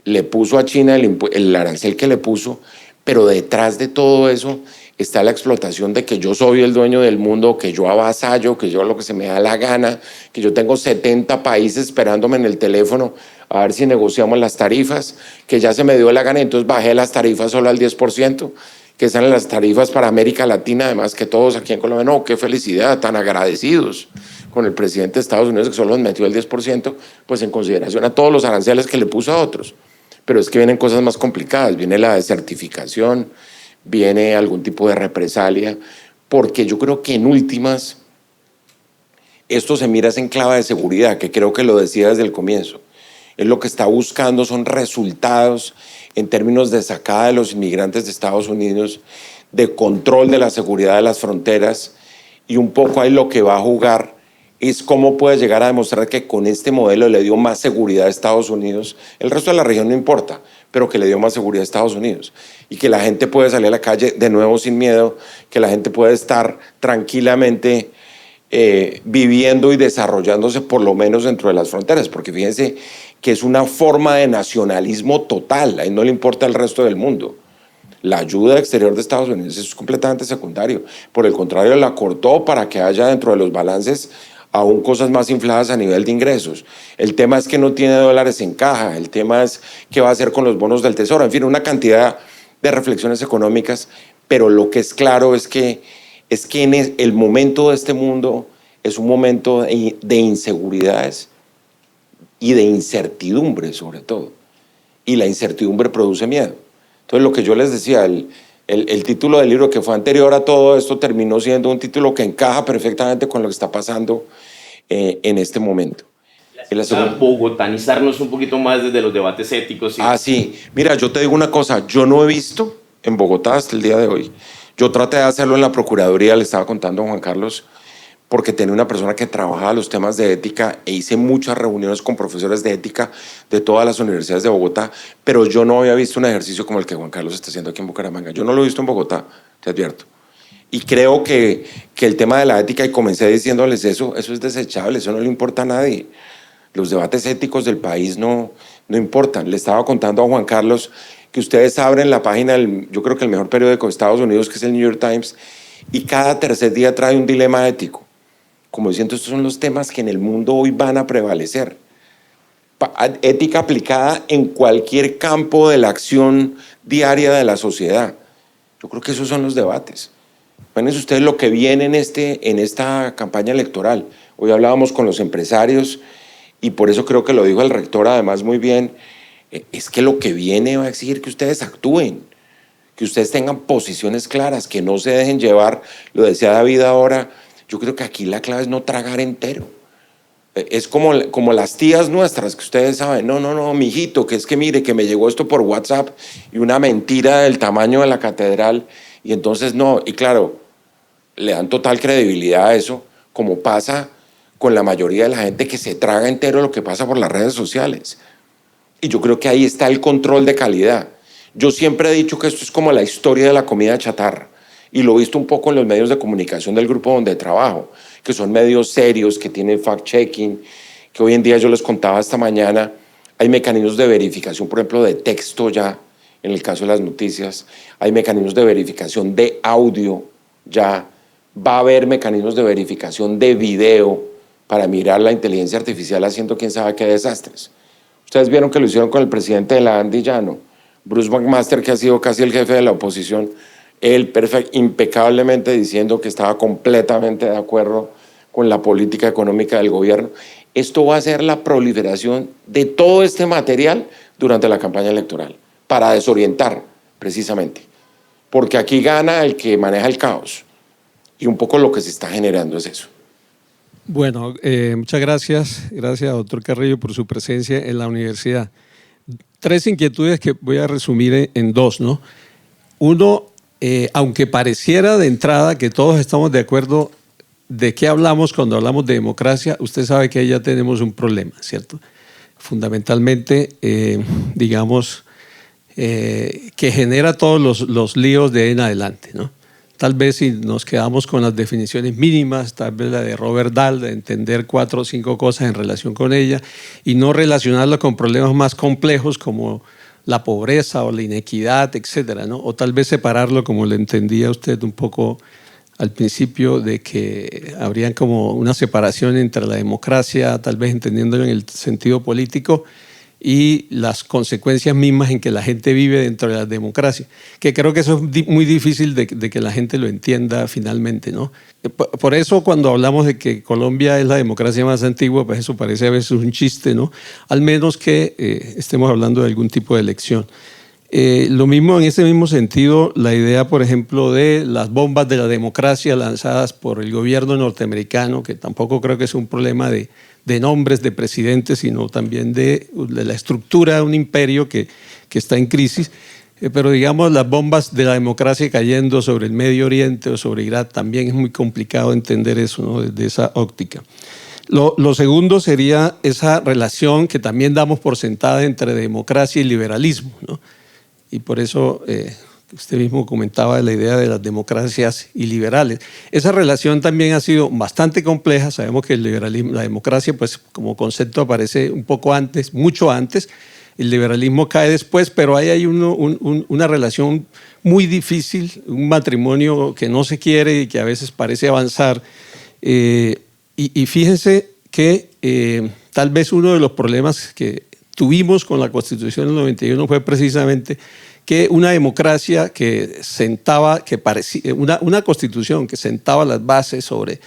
Le puso a China el arancel que le puso, pero detrás de todo eso está la explotación de que yo soy el dueño del mundo, que yo avasallo, que yo hago lo que se me da la gana, que yo tengo 70 países esperándome en el teléfono a ver si negociamos las tarifas, que ya se me dio la gana y entonces bajé las tarifas solo al 10%, que están las tarifas para América Latina, además que todos aquí en Colombia, no, qué felicidad, tan agradecidos con el presidente de Estados Unidos que solo nos metió el 10%, pues en consideración a todos los aranceles que le puso a otros. Pero es que vienen cosas más complicadas, viene la desertificación, viene algún tipo de represalia, porque yo creo que en últimas esto se mira en clave de seguridad, que creo que lo decía desde el comienzo. Él lo que está buscando son resultados en términos de sacada de los inmigrantes de Estados Unidos, de control de la seguridad de las fronteras, y un poco ahí lo que va a jugar es cómo puede llegar a demostrar que con este modelo le dio más seguridad a Estados Unidos. El resto de la región no importa, pero que le dio más seguridad a Estados Unidos. Y que la gente puede salir a la calle de nuevo sin miedo, que la gente puede estar tranquilamente viviendo y desarrollándose por lo menos dentro de las fronteras. Porque fíjense que es una forma de nacionalismo total, a él no le importa el resto del mundo. La ayuda exterior de Estados Unidos es completamente secundario. Por el contrario, la cortó para que haya dentro de los balances aún cosas más infladas a nivel de ingresos. El tema es que no tiene dólares en caja, el tema es qué va a hacer con los bonos del Tesoro, en fin, una cantidad de reflexiones económicas, pero lo que es claro es que en el momento de este mundo es un momento de inseguridades y de incertidumbre sobre todo, y la incertidumbre produce miedo. Entonces lo que yo les decía, el título del libro que fue anterior a todo esto terminó siendo un título que encaja perfectamente con lo que está pasando en este momento. Bogotanizarnos un poquito más desde los debates éticos. ¿Sí? Sí. Mira, yo te digo una cosa, yo no he visto en Bogotá hasta el día de hoy. Yo traté de hacerlo en la Procuraduría, le estaba contando a Juan Carlos, porque tenía una persona que trabajaba los temas de ética e hice muchas reuniones con profesores de ética de todas las universidades de Bogotá, pero yo no había visto un ejercicio como el que Juan Carlos está haciendo aquí en Bucaramanga. Yo no lo he visto en Bogotá, te advierto. Y creo que el tema de la ética, y comencé diciéndoles eso es desechable, eso no le importa a nadie. Los debates éticos del país no importan. Le estaba contando a Juan Carlos que ustedes abren la página, yo creo que el mejor periódico de Estados Unidos, que es el New York Times, y cada tercer día trae un dilema ético. Como diciendo, estos son los temas que en el mundo hoy van a prevalecer. Ética aplicada en cualquier campo de la acción diaria de la sociedad. Yo creo que esos son los debates. Imagínense ustedes lo que viene en esta campaña electoral. Hoy hablábamos con los empresarios y por eso creo que lo dijo el rector además muy bien, es que lo que viene va a exigir que ustedes actúen, que ustedes tengan posiciones claras, que no se dejen llevar, lo decía David ahora. Yo creo que aquí la clave es no tragar entero. Es como las tías nuestras que ustedes saben, no, mijito, que es que mire, que me llegó esto por WhatsApp y una mentira del tamaño de la catedral y entonces no. Y claro, le dan total credibilidad a eso, como pasa con la mayoría de la gente que se traga entero lo que pasa por las redes sociales. Y yo creo que ahí está el control de calidad. Yo siempre he dicho que esto es como la historia de la comida chatarra. Y lo he visto un poco en los medios de comunicación del grupo donde trabajo, que son medios serios, que tienen fact-checking, que hoy en día yo les contaba esta mañana, hay mecanismos de verificación, por ejemplo, de texto ya, en el caso de las noticias, hay mecanismos de verificación de audio ya, va a haber mecanismos de verificación de video para mirar la inteligencia artificial haciendo quién sabe qué desastres. Ustedes vieron que lo hicieron con el presidente de la Andillano, Bruce McMaster, que ha sido casi el jefe de la oposición, él impecablemente diciendo que estaba completamente de acuerdo con la política económica del gobierno. Esto va a ser la proliferación de todo este material durante la campaña electoral, para desorientar precisamente, porque aquí gana el que maneja el caos y un poco lo que se está generando es eso. Bueno, muchas gracias. Gracias, doctor Carrillo, por su presencia en la universidad. 3 inquietudes que voy a resumir en 2, ¿no? Uno, aunque pareciera de entrada que todos estamos de acuerdo de qué hablamos cuando hablamos de democracia, usted sabe que ahí ya tenemos un problema, ¿cierto? Fundamentalmente, digamos, que genera todos los líos de ahí en adelante, ¿no? Tal vez si nos quedamos con las definiciones mínimas, tal vez la de Robert Dahl, de entender 4 o 5 cosas en relación con ella y no relacionarla con problemas más complejos como la pobreza o la inequidad, etcétera, ¿no? O tal vez separarlo, como le entendía usted un poco al principio, de que habría como una separación entre la democracia, tal vez entendiéndolo en el sentido político, y las consecuencias mismas en que la gente vive dentro de la democracia, que creo que eso es muy difícil de que la gente lo entienda finalmente, ¿no? Por eso cuando hablamos de que Colombia es la democracia más antigua, pues eso parece a veces un chiste, ¿no? Al menos que estemos hablando de algún tipo de elección. Lo mismo, en ese mismo sentido, la idea, por ejemplo, de las bombas de la democracia lanzadas por el gobierno norteamericano, que tampoco creo que es un problema de nombres de presidentes, sino también de la estructura de un imperio que está en crisis. Pero digamos, las bombas de la democracia cayendo sobre el Medio Oriente o sobre Irak, también es muy complicado entender eso, ¿no? Desde esa óptica. Lo segundo sería esa relación que también damos por sentada entre democracia y liberalismo, ¿no? Y por eso usted mismo comentaba de la idea de las democracias iliberales. Esa relación también ha sido bastante compleja. Sabemos que el liberalismo, la democracia, pues como concepto aparece un poco antes, mucho antes. El liberalismo cae después, pero ahí hay una relación muy difícil, un matrimonio que no se quiere y que a veces parece avanzar. Y fíjense que tal vez uno de los problemas que tuvimos con la Constitución del 91 fue precisamente que una democracia que sentaba, que parecía, una constitución que sentaba las bases sobre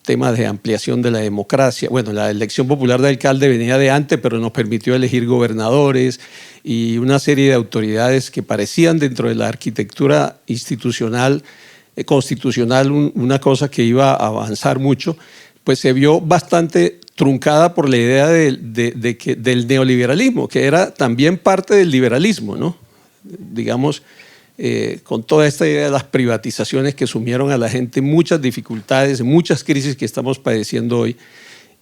temas de ampliación de la democracia. Bueno, la elección popular de alcalde venía de antes, pero nos permitió elegir gobernadores y una serie de autoridades que parecían dentro de la arquitectura institucional, constitucional, una cosa que iba a avanzar mucho, pues se vio bastante truncada por la idea del neoliberalismo, que era también parte del liberalismo, ¿no? Digamos, con toda esta idea de las privatizaciones que sumieron a la gente muchas dificultades, muchas crisis que estamos padeciendo hoy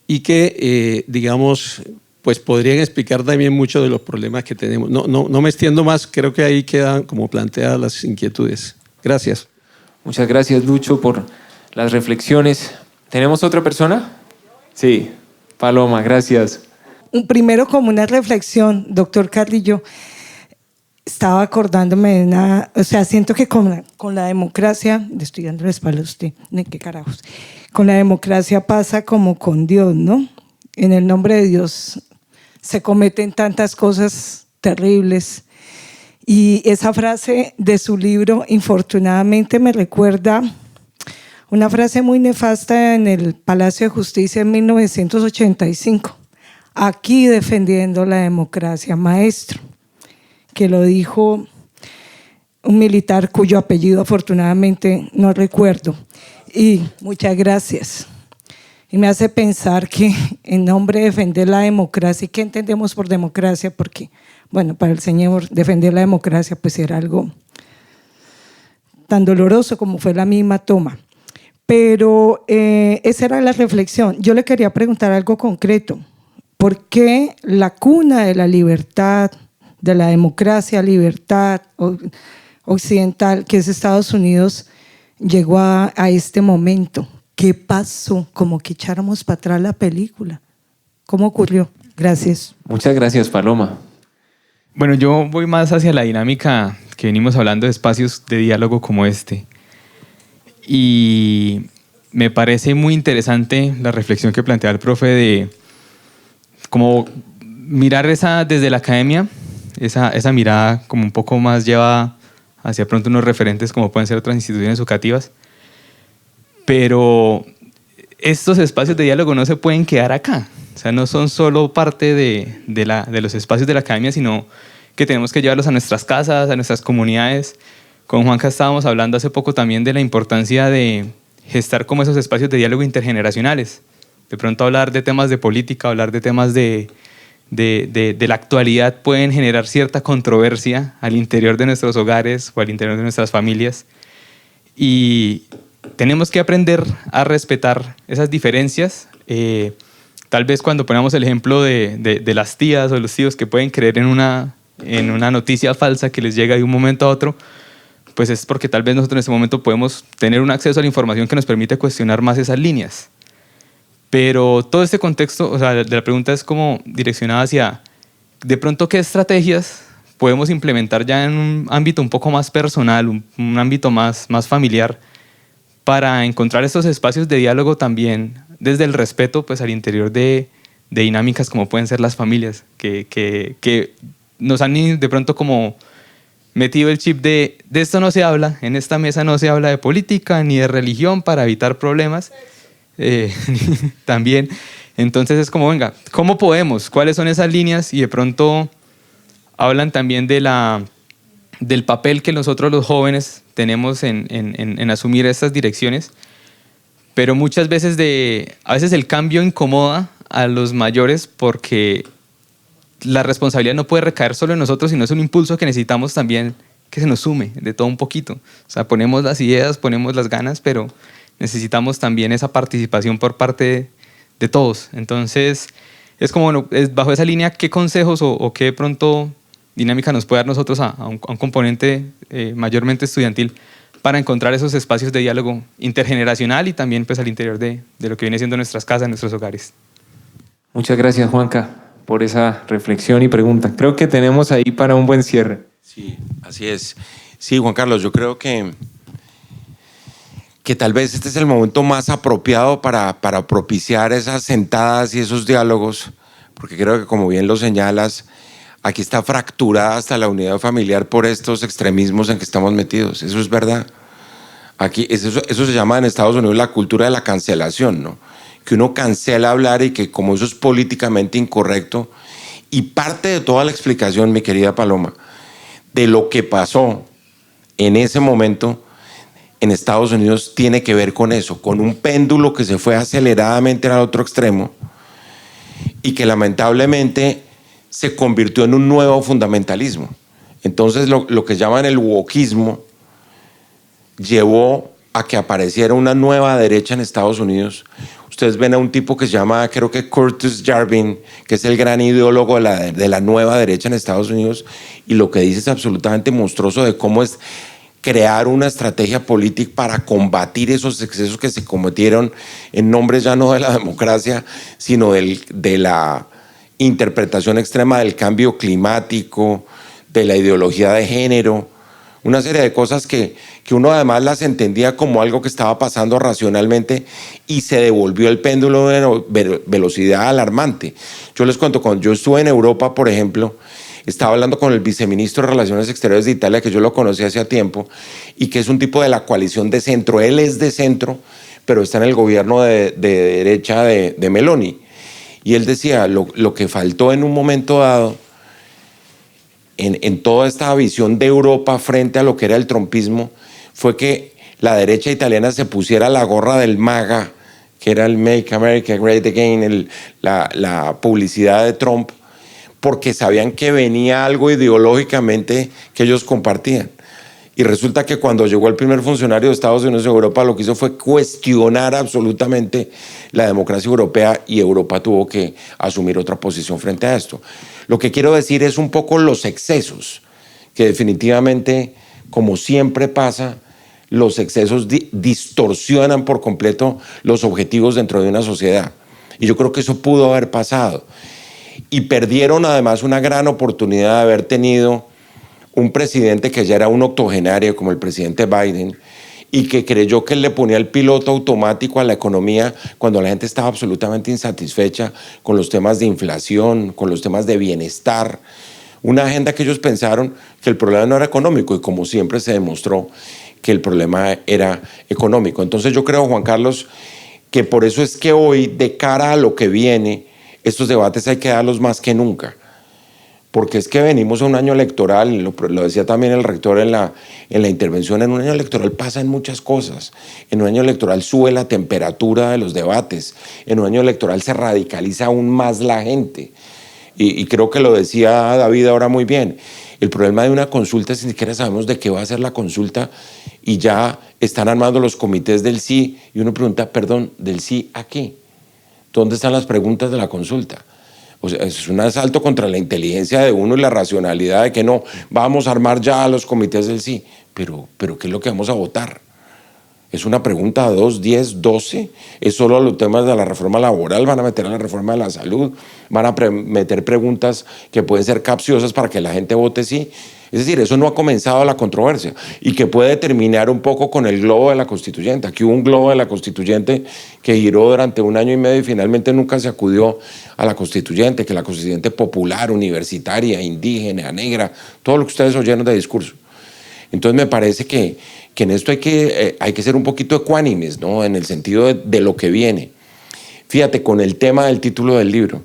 y que, digamos, pues podrían explicar también muchos de los problemas que tenemos. No me extiendo más, creo que ahí quedan como planteadas las inquietudes. Gracias. Muchas gracias, Lucho, por las reflexiones. ¿Tenemos otra persona? Sí, Paloma, gracias. Primero, como una reflexión, doctor Carrillo, estaba acordándome de una, o sea, siento que con la democracia, le estoy dando la espalda a usted, ¿qué carajos? Con la democracia pasa como con Dios, ¿no? En el nombre de Dios se cometen tantas cosas terribles. Y esa frase de su libro, infortunadamente, me recuerda una frase muy nefasta en el Palacio de Justicia en 1985. Aquí defendiendo la democracia, maestro, que lo dijo un militar cuyo apellido afortunadamente no recuerdo. Y muchas gracias. Y me hace pensar que en nombre de defender la democracia, ¿y qué entendemos por democracia? Porque, bueno, para el Señor defender la democracia pues era algo tan doloroso como fue la misma toma. Pero esa era la reflexión. Yo le quería preguntar algo concreto. ¿Por qué la cuna de la libertad, de la democracia, libertad occidental, que es Estados Unidos, llegó a este momento? ¿Qué pasó? Como que echáramos para atrás la película. ¿Cómo ocurrió? Gracias. Muchas gracias, Paloma. Bueno, yo voy más hacia la dinámica que venimos hablando de espacios de diálogo como este. Y me parece muy interesante la reflexión que plantea el profe de cómo mirar desde la academia, esa mirada como un poco más llevada hacia pronto unos referentes como pueden ser otras instituciones educativas. Pero estos espacios de diálogo no se pueden quedar acá. O sea, no son solo parte de los espacios de la academia, sino que tenemos que llevarlos a nuestras casas, a nuestras comunidades. Con Juanca estábamos hablando hace poco también de la importancia de gestar como esos espacios de diálogo intergeneracionales. De pronto hablar de temas de política, hablar de temas de la actualidad pueden generar cierta controversia al interior de nuestros hogares o al interior de nuestras familias. Y tenemos que aprender a respetar esas diferencias. Tal vez cuando ponemos el ejemplo de las tías o los tíos que pueden creer en una noticia falsa que les llega de un momento a otro, pues es porque tal vez nosotros en ese momento podemos tener un acceso a la información que nos permite cuestionar más esas líneas. Pero todo este contexto, o sea, de la pregunta es como direccionada hacia, de pronto, qué estrategias podemos implementar ya en un ámbito un poco más personal, un ámbito más familiar, para encontrar estos espacios de diálogo también desde el respeto pues, al interior de dinámicas como pueden ser las familias, que nos han de pronto como metido el chip de esto no se habla, en esta mesa no se habla de política ni de religión para evitar problemas. También, entonces es como, venga, ¿cómo podemos? ¿Cuáles son esas líneas? Y de pronto hablan también del papel que nosotros los jóvenes tenemos en asumir estas direcciones, pero muchas veces a veces el cambio incomoda a los mayores porque la responsabilidad no puede recaer solo en nosotros, sino es un impulso que necesitamos también que se nos sume de todo un poquito. O sea, ponemos las ideas, ponemos las ganas, pero necesitamos también esa participación por parte de todos. Entonces, es como, bueno, bajo esa línea, ¿qué consejos o qué de pronto dinámica nos puede dar nosotros a un componente mayormente estudiantil para encontrar esos espacios de diálogo intergeneracional y también pues, al interior de lo que viene siendo nuestras casas, nuestros hogares? Muchas gracias, Juanca, por esa reflexión y pregunta. Creo que tenemos ahí para un buen cierre. Sí, así es. Sí, Juan Carlos, yo creo que tal vez este es el momento más apropiado para propiciar esas sentadas y esos diálogos, porque creo que, como bien lo señalas, aquí está fracturada hasta la unidad familiar por estos extremismos en que estamos metidos. Eso es verdad. Aquí, eso se llama en Estados Unidos la cultura de la cancelación, ¿no? Que uno cancela hablar y que como eso es políticamente incorrecto, y parte de toda la explicación, mi querida Paloma, de lo que pasó en ese momento en Estados Unidos tiene que ver con eso, con un péndulo que se fue aceleradamente al otro extremo y que lamentablemente se convirtió en un nuevo fundamentalismo. Entonces lo que llaman el wokismo llevó a que apareciera una nueva derecha en Estados Unidos. Ustedes ven a un tipo que se llama, creo que Curtis Jarvin, que es el gran ideólogo de la nueva derecha en Estados Unidos, y lo que dice es absolutamente monstruoso de cómo es crear una estrategia política para combatir esos excesos que se cometieron en nombre ya no de la democracia, sino de la interpretación extrema del cambio climático, de la ideología de género, una serie de cosas que uno además las entendía como algo que estaba pasando racionalmente y se devolvió el péndulo de velocidad alarmante. Yo les cuento, cuando yo estuve en Europa, por ejemplo, estaba hablando con el viceministro de Relaciones Exteriores de Italia, que yo lo conocí hace tiempo, y que es un tipo de la coalición de centro. Él es de centro, pero está en el gobierno de derecha de Meloni. Y él decía, lo que faltó en un momento dado, en toda esta visión de Europa frente a lo que era el trumpismo, fue que la derecha italiana se pusiera la gorra del MAGA, que era el Make America Great Again, la publicidad de Trump, porque sabían que venía algo ideológicamente que ellos compartían. Y resulta que cuando llegó el primer funcionario de Estados Unidos de Europa, lo que hizo fue cuestionar absolutamente la democracia europea, y Europa tuvo que asumir otra posición frente a esto. Lo que quiero decir es un poco los excesos, que definitivamente, como siempre pasa, los excesos distorsionan por completo los objetivos dentro de una sociedad. Y yo creo que eso pudo haber pasado. Y perdieron además una gran oportunidad de haber tenido un presidente que ya era un octogenario como el presidente Biden y que creyó que él le ponía el piloto automático a la economía cuando la gente estaba absolutamente insatisfecha con los temas de inflación, con los temas de bienestar. Una agenda que ellos pensaron que el problema no era económico, y como siempre se demostró que el problema era económico. Entonces yo creo, Juan Carlos, que por eso es que hoy, de cara a lo que viene, estos debates hay que darlos más que nunca. Porque es que venimos a un año electoral, y lo decía también el rector en la intervención, en un año electoral pasan muchas cosas. En un año electoral sube la temperatura de los debates, en un año electoral se radicaliza aún más la gente. Y creo que lo decía David ahora muy bien. El problema de una consulta es que ni siquiera sabemos de qué va a ser la consulta, y ya están armando los comités del sí, y uno pregunta, perdón, ¿del sí a qué? ¿Dónde están las preguntas de la consulta? O sea, es un asalto contra la inteligencia de uno y la racionalidad de que no, vamos a armar ya los comités del sí. Pero ¿qué es lo que vamos a votar? Es una pregunta 2, 10, 12. Es solo a los temas de la reforma laboral. Van a meter a la reforma de la salud. Van a meter preguntas que pueden ser capciosas para que la gente vote sí. Es decir, eso no ha comenzado la controversia y que puede terminar un poco con el globo de la constituyente. Aquí hubo un globo de la constituyente que giró durante 1 año y medio y finalmente nunca se acudió a la constituyente, que la constituyente popular, universitaria, indígena, negra, todo lo que ustedes oyeron de discurso. Entonces me parece que en esto hay que ser un poquito ecuánimes, ¿no? En el sentido de lo que viene. Fíjate, con el tema del título del libro,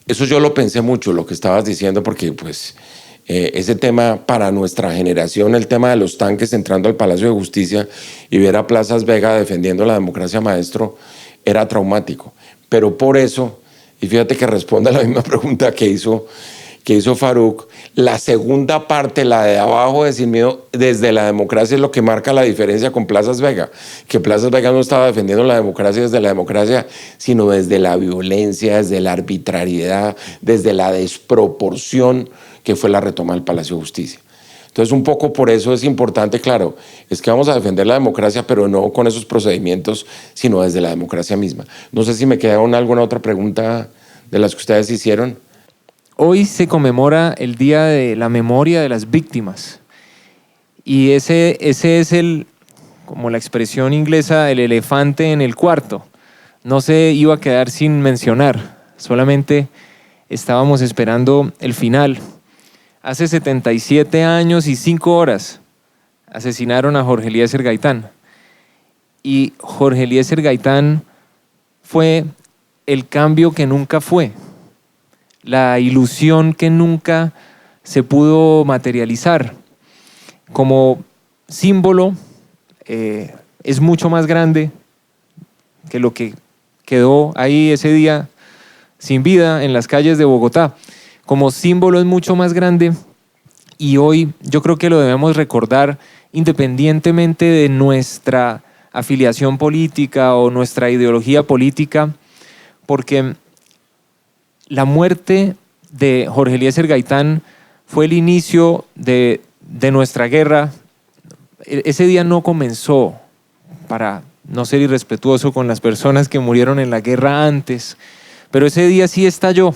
eso yo lo pensé mucho, lo que estabas diciendo, porque pues ese tema para nuestra generación, el tema de los tanques entrando al Palacio de Justicia y ver a Plazas Vega defendiendo la democracia, maestro, era traumático. Pero por eso, y fíjate que responde a la misma pregunta que hizo Faruk, la segunda parte, la de abajo de Sin Miedo, desde la democracia, es lo que marca la diferencia con Plazas Vega, que Plazas Vega no estaba defendiendo la democracia desde la democracia, sino desde la violencia, desde la arbitrariedad, desde la desproporción que fue la retoma del Palacio de Justicia. Entonces, un poco por eso es importante, claro, es que vamos a defender la democracia, pero no con esos procedimientos, sino desde la democracia misma. No sé si me queda alguna otra pregunta de las que ustedes hicieron. Hoy se conmemora el Día de la Memoria de las Víctimas. Y ese es como la expresión inglesa, el elefante en el cuarto. No se iba a quedar sin mencionar, solamente estábamos esperando el final. Hace 77 años y 5 horas asesinaron a Jorge Eliezer Gaitán. Y Jorge Eliezer Gaitán fue el cambio que nunca fue, la ilusión que nunca se pudo materializar. Como símbolo es mucho más grande que lo que quedó ahí ese día sin vida en las calles de Bogotá. Como símbolo es mucho más grande y hoy yo creo que lo debemos recordar independientemente de nuestra afiliación política o nuestra ideología política, porque la muerte de Jorge Eliezer Gaitán fue el inicio de nuestra guerra. Ese día no comenzó, para no ser irrespetuoso con las personas que murieron en la guerra antes, pero ese día sí estalló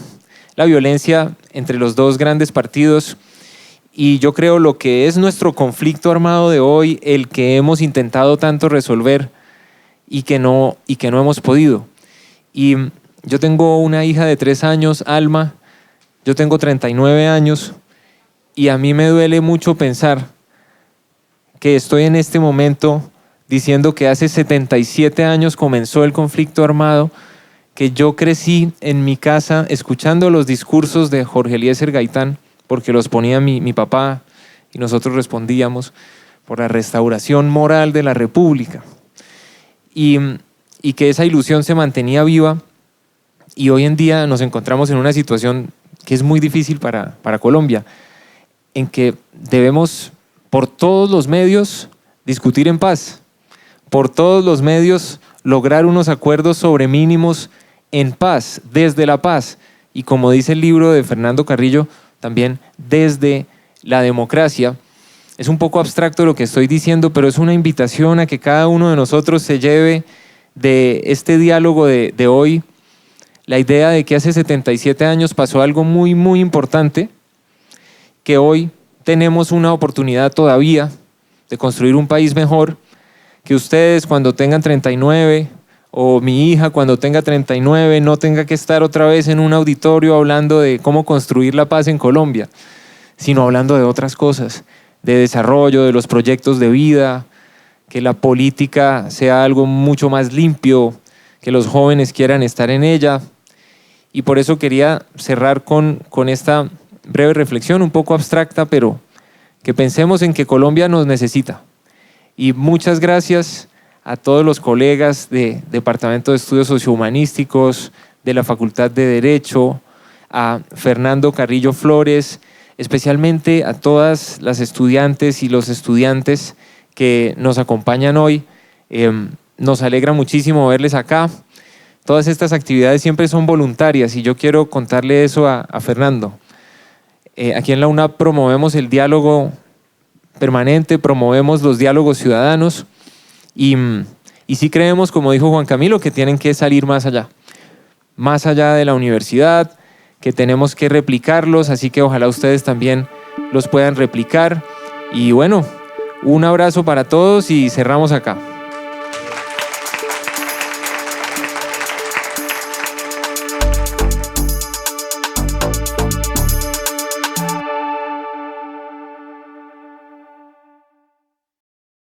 la violencia entre los dos grandes partidos y yo creo lo que es nuestro conflicto armado de hoy, el que hemos intentado tanto resolver y que no hemos podido. Y yo tengo una hija de 3 años, Alma, yo tengo 39 años y a mí me duele mucho pensar que estoy en este momento diciendo que hace 77 años comenzó el conflicto armado, que yo crecí en mi casa escuchando los discursos de Jorge Eliezer Gaitán, porque los ponía mi papá y nosotros respondíamos por la restauración moral de la República. Y que esa ilusión se mantenía viva y hoy en día nos encontramos en una situación que es muy difícil para Colombia, en que debemos por todos los medios discutir en paz, por todos los medios lograr unos acuerdos sobre mínimos en paz, desde la paz, y como dice el libro de Fernando Carrillo, también desde la democracia. Es un poco abstracto lo que estoy diciendo, pero es una invitación a que cada uno de nosotros se lleve de este diálogo de hoy la idea de que hace 77 años pasó algo muy, muy importante, que hoy tenemos una oportunidad todavía de construir un país mejor, que ustedes cuando tengan 39 o mi hija cuando tenga 39 no tenga que estar otra vez en un auditorio hablando de cómo construir la paz en Colombia, sino hablando de otras cosas, de desarrollo, de los proyectos de vida, que la política sea algo mucho más limpio, que los jóvenes quieran estar en ella. Y por eso quería cerrar con esta breve reflexión, un poco abstracta, pero que pensemos en que Colombia nos necesita. Y muchas gracias a todos los colegas del Departamento de Estudios Sociohumanísticos, de la Facultad de Derecho, a Fernando Carrillo Flores, especialmente a todas las estudiantes y los estudiantes que nos acompañan hoy. Nos alegra muchísimo verles acá. Todas estas actividades siempre son voluntarias y yo quiero contarle eso a Fernando. Aquí en la UNAP promovemos el diálogo permanente, promovemos los diálogos ciudadanos Y sí creemos, como dijo Juan Camilo, que tienen que salir más allá de la universidad, que tenemos que replicarlos, así que ojalá ustedes también los puedan replicar. Y bueno, un abrazo para todos y cerramos acá.